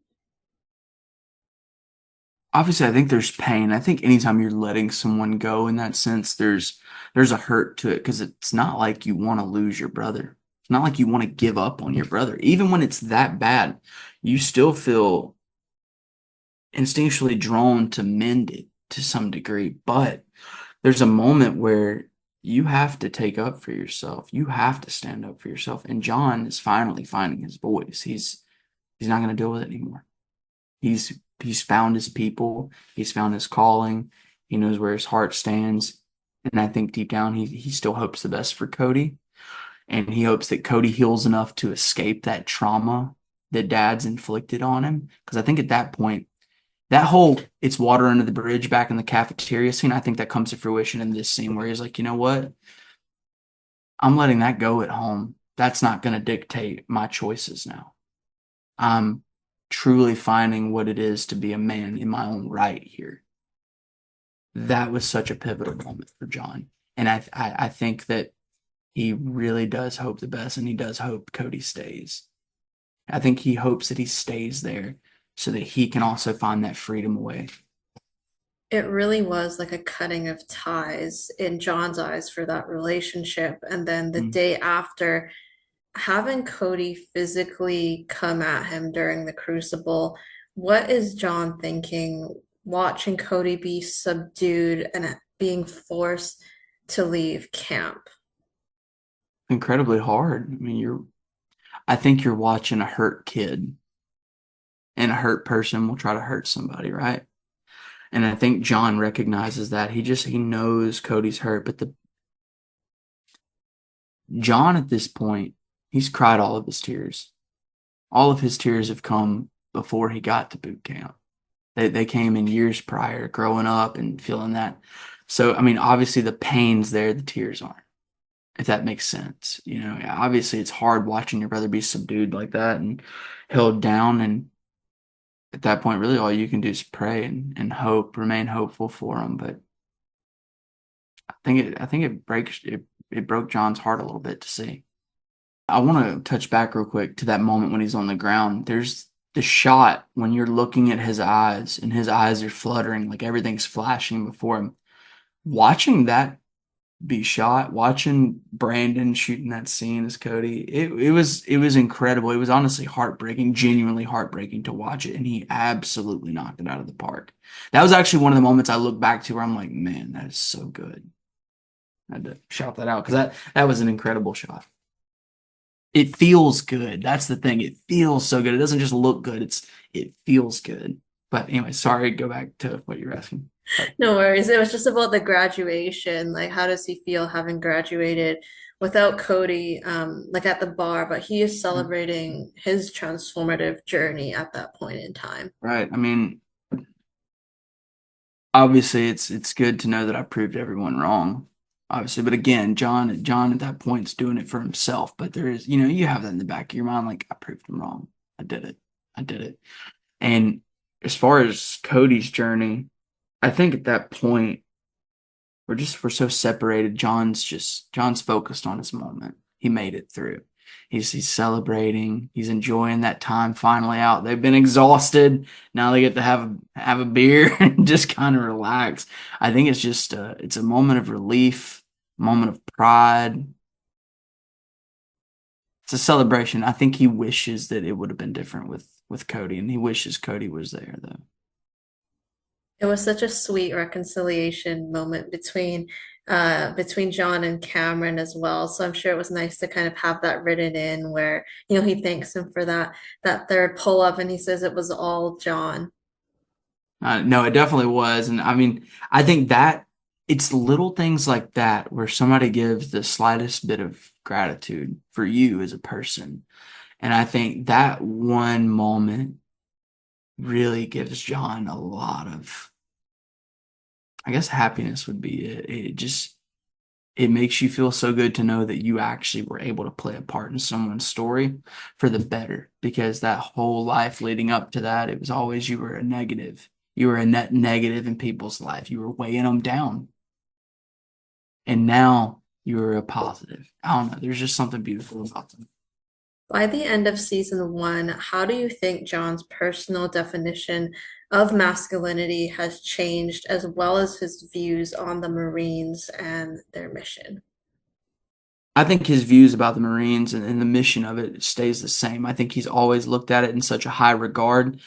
[SPEAKER 1] Obviously, I think there's pain. I think anytime you're letting someone go in that sense, there's a hurt to it, because it's not like you want to lose your brother. It's not like you want to give up on your brother. Even when it's that bad, you still feel instinctually drawn to mend it to some degree. But there's a moment where you have to take up for yourself. You have to stand up for yourself. And John is finally finding his voice. He's not going to deal with it anymore. He's found his people. He's found his calling. He knows where his heart stands. And I think deep down he still hopes the best for Cody. And he hopes that Cody heals enough to escape that trauma that dad's inflicted on him. Because I think at that point, that whole it's water under the bridge back in the cafeteria scene, I think that comes to fruition in this scene where he's like, you know what? I'm letting that go at home. That's not going to dictate my choices now. I'm truly finding what it is to be a man in my own right here. That was such a pivotal moment for John. And I think that he really does hope the best, and he does hope Cody stays. I think he hopes that he stays there so that he can also find that freedom away.
[SPEAKER 2] It really was like a cutting of ties in John's eyes for that relationship. And then the
[SPEAKER 1] Mm.
[SPEAKER 2] day after, having Cody physically come at him during the crucible, what is John thinking watching Cody be subdued and being forced to leave camp?
[SPEAKER 1] Incredibly hard. I mean, I think you're watching a hurt kid, and a hurt person will try to hurt somebody, right? And I think John recognizes that. He knows Cody's hurt, but the John at this point, he's cried all of his tears. All of his tears have come before he got to boot camp. They came in years prior, growing up and feeling that. So, I mean, obviously the pain's there, the tears aren't, if that makes sense. Obviously it's hard watching your brother be subdued like that and held down. And at that point, really all you can do is pray and hope, remain hopeful for him. But it broke John's heart a little bit to see. I want to touch back real quick to that moment when he's on the ground. There's the shot when you're looking at his eyes and his eyes are fluttering, like everything's flashing before him. Watching that be shot, watching Brandon shooting that scene as Cody, it was incredible. It was honestly heartbreaking, genuinely heartbreaking to watch it, and he absolutely knocked it out of the park. That was actually one of the moments I look back to where I'm like, man, that is so good. I had to shout that out because that was an incredible shot. It feels good. That's the thing. It feels so good. It doesn't just look good. It feels good. But anyway, sorry, go back to what you're asking. But
[SPEAKER 2] No worries. It was just about the graduation. Like, how does he feel having graduated without Cody, like at the bar, but he is celebrating his transformative journey at that point in time.
[SPEAKER 1] right. I mean, obviously it's good to know that I proved everyone wrong. Obviously, but again, John at that point's doing it for himself. But there is, you have that in the back of your mind, like I proved him wrong. I did it. I did it. And as far as Cody's journey, I think at that point we're so separated. John's focused on his moment. He made it through. He's celebrating. He's enjoying that time finally out. They've been exhausted. Now they get to have a beer and just kind of relax. I think it's a moment of relief, moment of pride. It's a celebration. I think he wishes that it would have been different with Cody, and he wishes Cody was there though.
[SPEAKER 2] It was such a sweet reconciliation moment between John and Cameron as well. So I'm sure it was nice to kind of have that written in where, he thanks him for that third pull up and he says it was all John.
[SPEAKER 1] No, it definitely was. And I mean, I think that it's little things like that where somebody gives the slightest bit of gratitude for you as a person. And I think that one moment really gives John a lot of, I guess, happiness would be it. It makes you feel so good to know that you actually were able to play a part in someone's story for the better, because that whole life leading up to that, it was always you were a negative. You were a net negative in people's life. You were weighing them down. And now you're a positive. I don't know. There's just something beautiful about them.
[SPEAKER 2] By the end of season one, how do you think John's personal definition of masculinity has changed, as well as his views on the Marines and their mission?
[SPEAKER 1] I think his views about the Marines and the mission of it stays the same. I think he's always looked at it in such a high regard.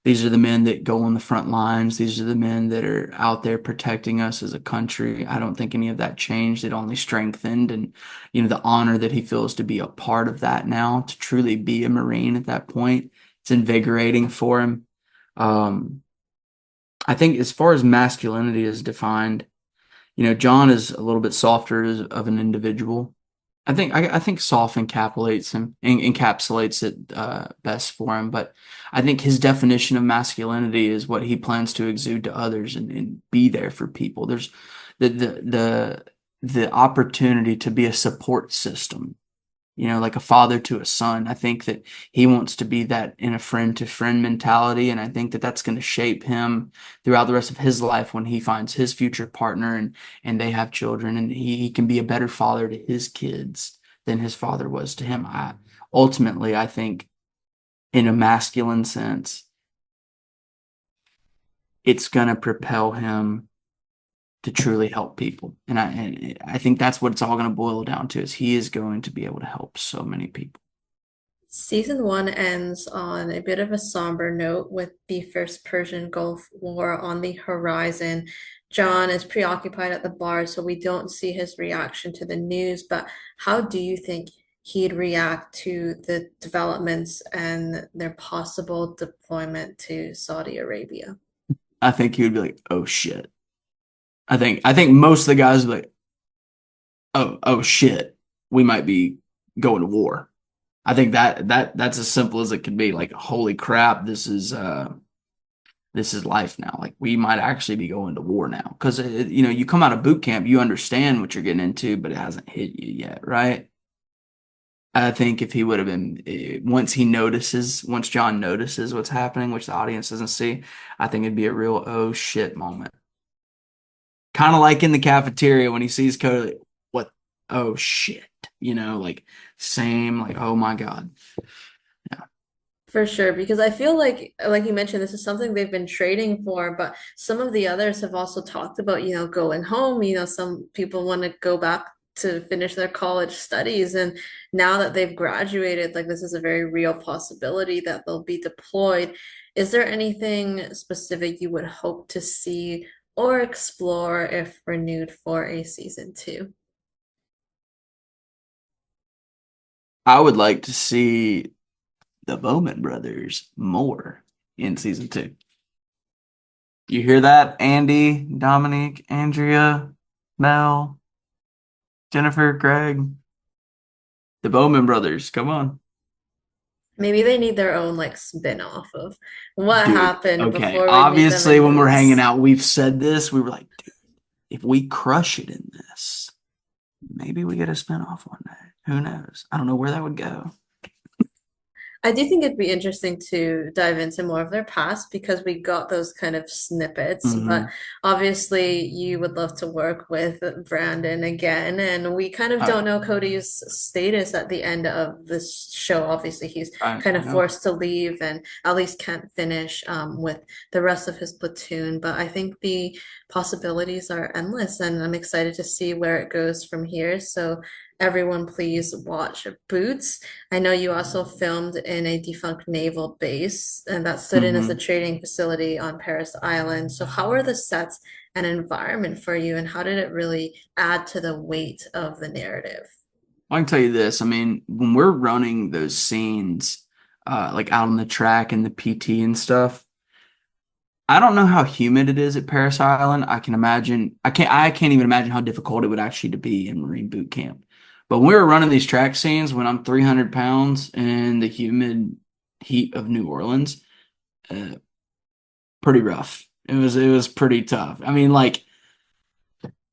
[SPEAKER 1] These are the men that go on the front lines. These are the men that are out there protecting us as a country. I don't think any of that changed. It only strengthened. And, the honor that he feels to be a part of that now, to truly be a Marine at that point, it's invigorating for him. Um, I think as far as masculinity is defined, John is a little bit softer of an individual. I think soft encapsulates it best for him. But I think his definition of masculinity is what he plans to exude to others and be there for people. There's the opportunity to be a support system, like a father to a son. I think that he wants to be that in a friend to friend mentality. And I think that that's going to shape him throughout the rest of his life when he finds his future partner and they have children, and he can be a better father to his kids than his father was to him. Ultimately, I think in a masculine sense, it's going to propel him to truly help people. And I think that's what it's all going to boil down to, is he is going to be able to help so many people.
[SPEAKER 2] Season one ends on a bit of a somber note with the First Persian Gulf War on the horizon. John is preoccupied at the bar, so we don't see his reaction to the news. But how do you think he'd react to the developments and their possible deployment to Saudi Arabia?
[SPEAKER 1] I think he would be like, "Oh shit." I think most of the guys would be like, "Oh shit, we might be going to war." I think that's as simple as it can be. Like, holy crap, this is life now. Like, we might actually be going to war now, because you come out of boot camp, you understand what you're getting into, but it hasn't hit you yet, right? I think if he would have been, once John notices what's happening, which the audience doesn't see, I think it'd be a real oh shit moment. Kind of like in the cafeteria when he sees Cody, like, what? Oh shit, like same, like oh my God. Yeah.
[SPEAKER 2] For sure, because I feel like you mentioned, this is something they've been trading for, but some of the others have also talked about, going home. Some people want to go back to finish their college studies, and now that they've graduated, like this is a very real possibility that they'll be deployed. Is there anything specific you would hope to see or explore if renewed for a season two?
[SPEAKER 1] I would like to see the Bowman brothers more in season two. You hear that? Andy, Dominique, Andrea, Mel, Jennifer, Greg, the Bowman brothers. Come on.
[SPEAKER 2] Maybe they need their own like spin-off of what
[SPEAKER 1] Dude,
[SPEAKER 2] happened
[SPEAKER 1] okay.
[SPEAKER 2] before we meet them
[SPEAKER 1] Obviously,
[SPEAKER 2] in
[SPEAKER 1] when we're hanging
[SPEAKER 2] boots.
[SPEAKER 1] out, we've said this. We were like, dude, if we crush it in this, maybe we get a spinoff one day. Who knows? I don't know where that would go.
[SPEAKER 2] I do think it'd be interesting to dive into more of their past because we got those kind of snippets. But
[SPEAKER 1] Hmm.
[SPEAKER 2] obviously, you would love to work with Brandon again. And we kind of
[SPEAKER 1] Oh,
[SPEAKER 2] don't
[SPEAKER 1] yeah.
[SPEAKER 2] know Cody's status at the end of this show. Obviously, he's
[SPEAKER 1] Right.
[SPEAKER 2] kind of
[SPEAKER 1] Yeah.
[SPEAKER 2] forced to leave and at least can't finish with the rest of his platoon. But I think the possibilities are endless, and I'm excited to see where it goes from here. So, everyone, please watch Boots. I know you also filmed in a defunct naval base, and that stood in as a
[SPEAKER 1] Hmm.
[SPEAKER 2] training facility on Paris Island. So, how are the sets and environment for you, and how did it really add to the weight of the narrative?
[SPEAKER 1] I can tell you this. I mean, when we're running those scenes, like out on the track and the PT and stuff, I don't know how humid it is at Paris Island. I can imagine. I can't even imagine how difficult it would actually to be in Marine boot camp. But when we were running these track scenes, when I'm 300 pounds in the humid heat of New Orleans, uh, pretty rough. It was pretty tough. I mean, like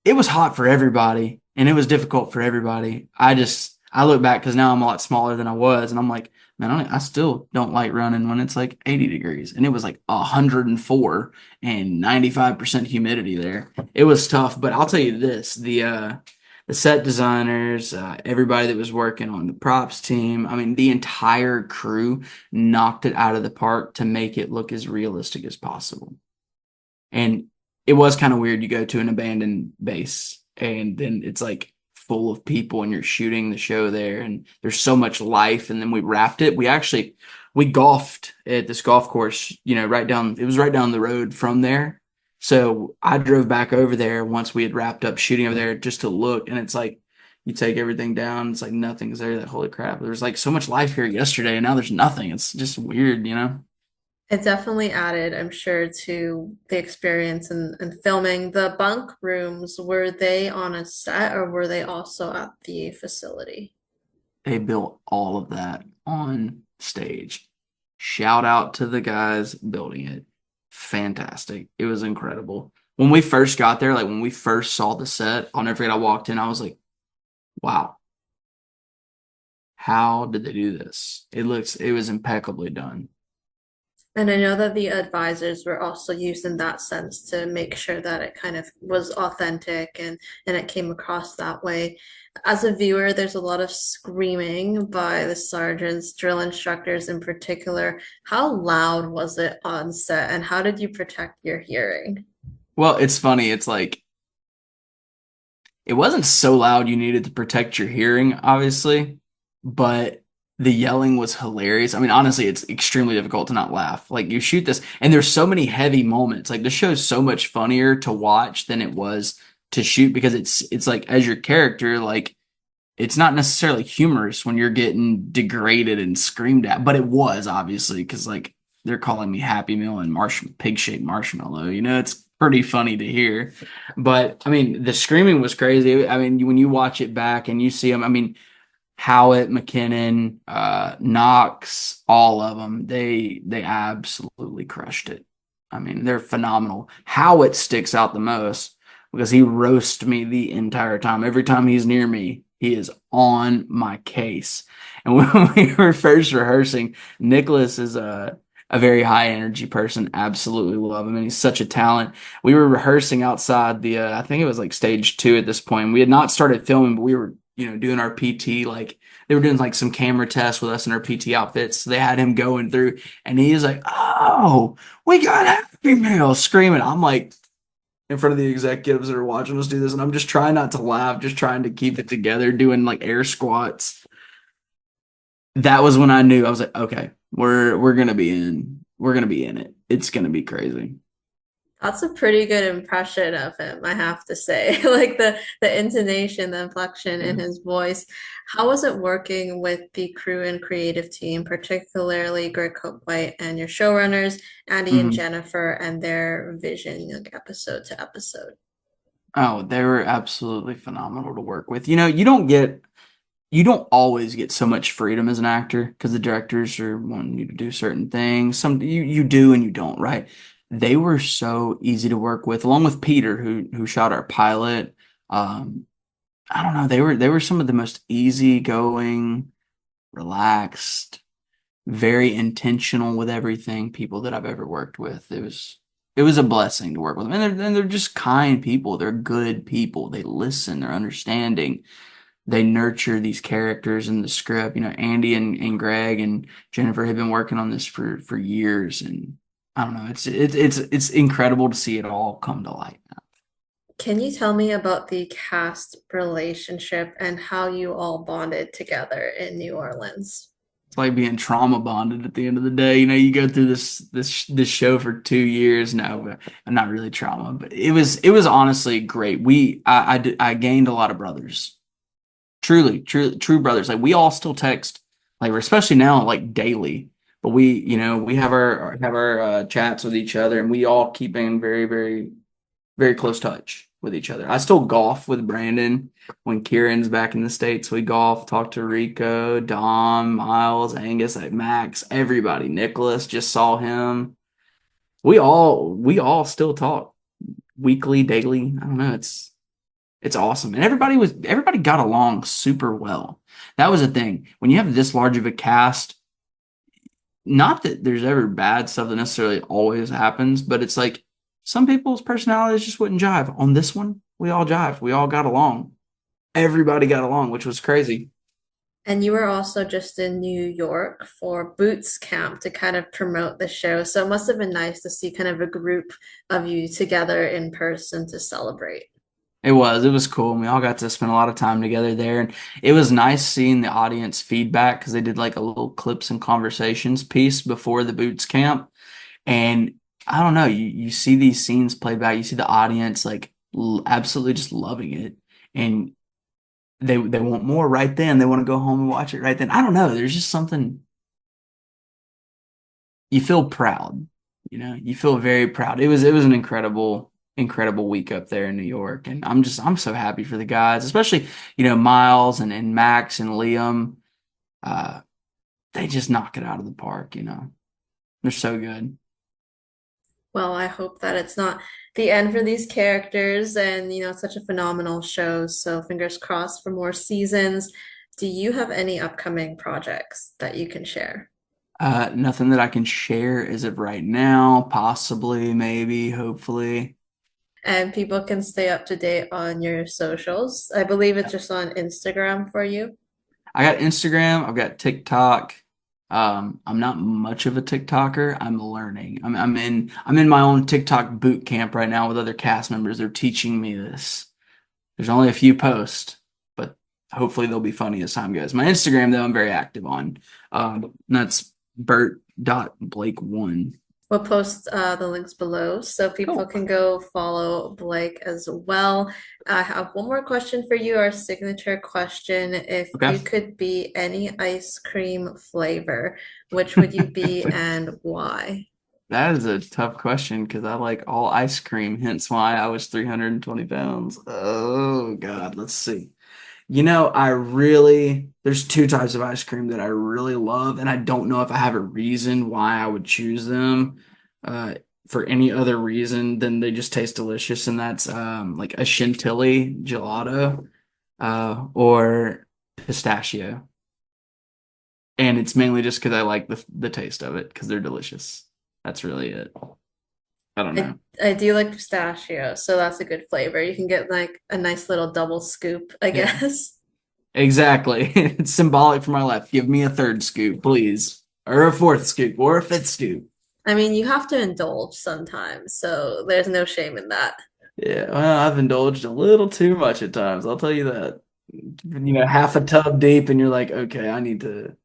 [SPEAKER 1] it was hot for everybody and it was difficult for everybody. I look back because now I'm a lot smaller than I was, and I'm like, man, I still don't like running when it's like 80 degrees, and it was like 104 and 95% humidity there. It was tough, but I'll tell you this: the set designers, everybody that was working on the props team, I mean, the entire crew knocked it out of the park to make it look as realistic as possible. And it was kind of weird. You go to an abandoned base and then it's like full of people and you're shooting the show there and there's so much life. And then we wrapped it. We golfed at this golf course, it was right down the road from there. So I drove back over there once we had wrapped up shooting over there just to look. And it's like, you take everything down. It's like nothing's there. That holy crap. There was like so much life here yesterday and now there's nothing. It's just weird.
[SPEAKER 2] It definitely added, I'm sure, to the experience and filming. The bunk rooms, were they on a set or were they also at the facility?
[SPEAKER 1] They built all of that on stage. Shout out to the guys building it. Fantastic. It was incredible. When we first got there, like when we first saw the set, I'll never forget, I walked in, I was like, wow, how did they do this? It was impeccably done.
[SPEAKER 2] And I know that the advisors were also used in that sense to make sure that it kind of was authentic and it came across that way. As a viewer, there's a lot of screaming by the sergeants, drill instructors in particular. How loud was it on set, and how did you protect your hearing?
[SPEAKER 1] Well, it's funny. It's like it wasn't so loud you needed to protect your hearing, obviously, but the yelling was hilarious. I mean, honestly, it's extremely difficult to not laugh. Like you shoot this, and there's so many heavy moments. Like the show's so much funnier to watch than it was to shoot because it's like as your character, like it's not necessarily humorous when you're getting degraded and screamed at, but it was obviously because like they're calling me Happy Meal and pig shaped marshmallow. It's pretty funny to hear. But I mean, the screaming was crazy. I mean, when you watch it back and you see them, I mean, Howitt, McKinnon, Knox, all of them, they absolutely crushed it. I mean, they're phenomenal. Howitt sticks out the most because he roasts me the entire time. Every time he's near me, he is on my case. And when we were first rehearsing, Nicholas is a very high energy person. Absolutely love him, and he's such a talent. We were rehearsing outside I think it was like stage 2 at this point. We had not started filming, but we were, doing our PT. Like they were doing like some camera tests with us in our PT outfits. So they had him going through, and he is like, "Oh, we got Happy Meal!" screaming. I'm like in front of the executives that are watching us do this, and I'm just trying not to laugh, just trying to keep it together, doing like air squats. That was when I knew I was like, okay, we're gonna be in it. It's gonna be crazy.
[SPEAKER 2] That's a pretty good impression of him, I have to say. Like the intonation, the inflection in
[SPEAKER 1] Yeah.
[SPEAKER 2] his voice. How was it working with the crew and creative team, particularly Greg White and your showrunners, Andy and
[SPEAKER 1] Mhm.
[SPEAKER 2] Jennifer, and their vision, like, episode to episode?
[SPEAKER 1] Oh, they were absolutely phenomenal to work with. You you don't always get so much freedom as an actor because the directors are wanting you to do certain things. Some you do and you don't, right? They were so easy to work with, along with Peter, who shot our pilot. Um, I don't know, they were some of the most easygoing, relaxed, very intentional with everything people that I've ever worked with. It was a blessing to work with them. And they're just kind people. They're good people. They listen, they're understanding. They nurture these characters in the script. Andy and Greg and Jennifer have been working on this for years, and I don't know, it's incredible to see it all come to light.
[SPEAKER 2] Can you tell me about the cast relationship and how you all bonded together in New Orleans?
[SPEAKER 1] It's like being trauma bonded at the end of the day. You go through this show for 2 years. No, I'm not really trauma, but it was honestly great. I gained a lot of brothers. Truly, true brothers. Like we all still text, like especially now, like daily. But we have our chats with each other, and we all keep in very, very, very close touch with each other. I still golf with Brandon when Kieran's back in the States. We golf, talk to Rico, Dom, Miles, Angus, like Max, everybody. Nicholas, just saw him. We all still talk weekly, daily. I don't know. It's awesome. And everybody got along super well. That was the thing. When you have this large of a cast, not that there's ever bad stuff that necessarily always happens, but it's like some people's personalities just wouldn't jive. On this one, we all jived. We all got along. Everybody got along, which was crazy.
[SPEAKER 2] And you were also just in New York for Boots Camp to kind of promote the show. So it must have been nice to see kind of a group of you together in person to celebrate.
[SPEAKER 1] It was cool. And we all got to spend a lot of time together there. And it was nice seeing the audience feedback because they did like a little clips and conversations piece before the Boots Camp. And I don't know, you see these scenes played back, you see the audience like absolutely just loving it, and they want more right then. They want to go home and watch it right then. I don't know. There's just something you feel proud. You feel very proud. It was an incredible week up there in New York, and I'm so happy for the guys, especially Miles and Max and Liam. Uh, they just knock it out of the park. They're so good.
[SPEAKER 2] Well, I hope that it's not the end for these characters and, it's such a phenomenal show. So fingers crossed for more seasons. Do you have any upcoming projects that you can share?
[SPEAKER 1] Nothing that I can share as of right now. Possibly, maybe, hopefully.
[SPEAKER 2] And people can stay up to date on your socials. I believe it's just on Instagram for you.
[SPEAKER 1] I got Instagram. I've got TikTok. I'm not much of a TikToker. I'm learning. I'm in my own TikTok boot camp right now with other cast members. They're teaching me this. There's only a few posts, but hopefully they'll be funny as time goes. My Instagram though, I'm very active on. That's Burt.Blake1.
[SPEAKER 2] We'll post the links below so people
[SPEAKER 1] Cool.
[SPEAKER 2] can go follow Blake as well. I have one more question for you, our signature question. If
[SPEAKER 1] Okay.
[SPEAKER 2] you could be any ice cream flavor, which would you be and why?
[SPEAKER 1] That is a tough question because I like all ice cream, hence why I was 320 pounds. Oh God, let's see. There's two types of ice cream that I really love, and I don't know if I have a reason why I would choose them uh, for any other reason than they just taste delicious, and that's like a chantilly gelato or pistachio. And it's mainly just because I like the taste of it because they're delicious. That's really it. I don't
[SPEAKER 2] I,
[SPEAKER 1] know.
[SPEAKER 2] I do like pistachio, so that's a good flavor. You can get like a nice little double scoop, I
[SPEAKER 1] Yeah,
[SPEAKER 2] guess.
[SPEAKER 1] exactly. It's symbolic for my life. Give me a third scoop, please, or a fourth scoop, or a fifth scoop.
[SPEAKER 2] I mean, you have to indulge sometimes, so there's no shame in that.
[SPEAKER 1] Yeah, well, I've indulged a little too much at times. I'll tell you that. Half a tub deep, and you're like, okay, I need to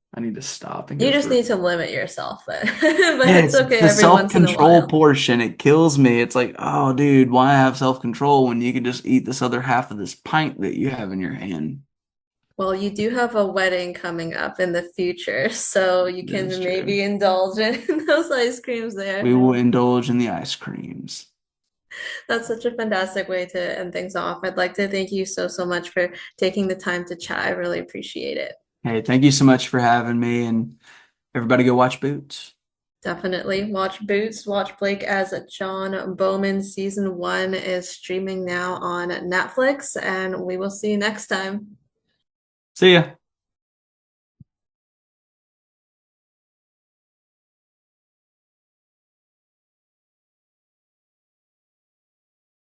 [SPEAKER 1] stop and
[SPEAKER 2] You
[SPEAKER 1] go
[SPEAKER 2] just
[SPEAKER 1] for.
[SPEAKER 2] need to limit yourself then. But
[SPEAKER 1] Yeah,
[SPEAKER 2] it's
[SPEAKER 1] it's
[SPEAKER 2] okay
[SPEAKER 1] the
[SPEAKER 2] every once in a
[SPEAKER 1] self-control
[SPEAKER 2] while.
[SPEAKER 1] portion. It kills me. It's like, oh, dude, why have self-control when you can just eat this other half of this pint that you have in your hand?
[SPEAKER 2] Well, you do have a wedding coming up in the future, so you
[SPEAKER 1] That is
[SPEAKER 2] can
[SPEAKER 1] true.
[SPEAKER 2] maybe indulge in those ice creams there.
[SPEAKER 1] We will indulge in the ice creams.
[SPEAKER 2] That's such a fantastic way to end things off. I'd like to thank you so, so much for taking the time to chat. I really appreciate it.
[SPEAKER 1] Hey, thank you so much for having me, and everybody go watch Boots.
[SPEAKER 2] Definitely watch Boots, watch Blake as a John Bowman. Season 1 is streaming now on Netflix, and we will see you next time.
[SPEAKER 1] See ya.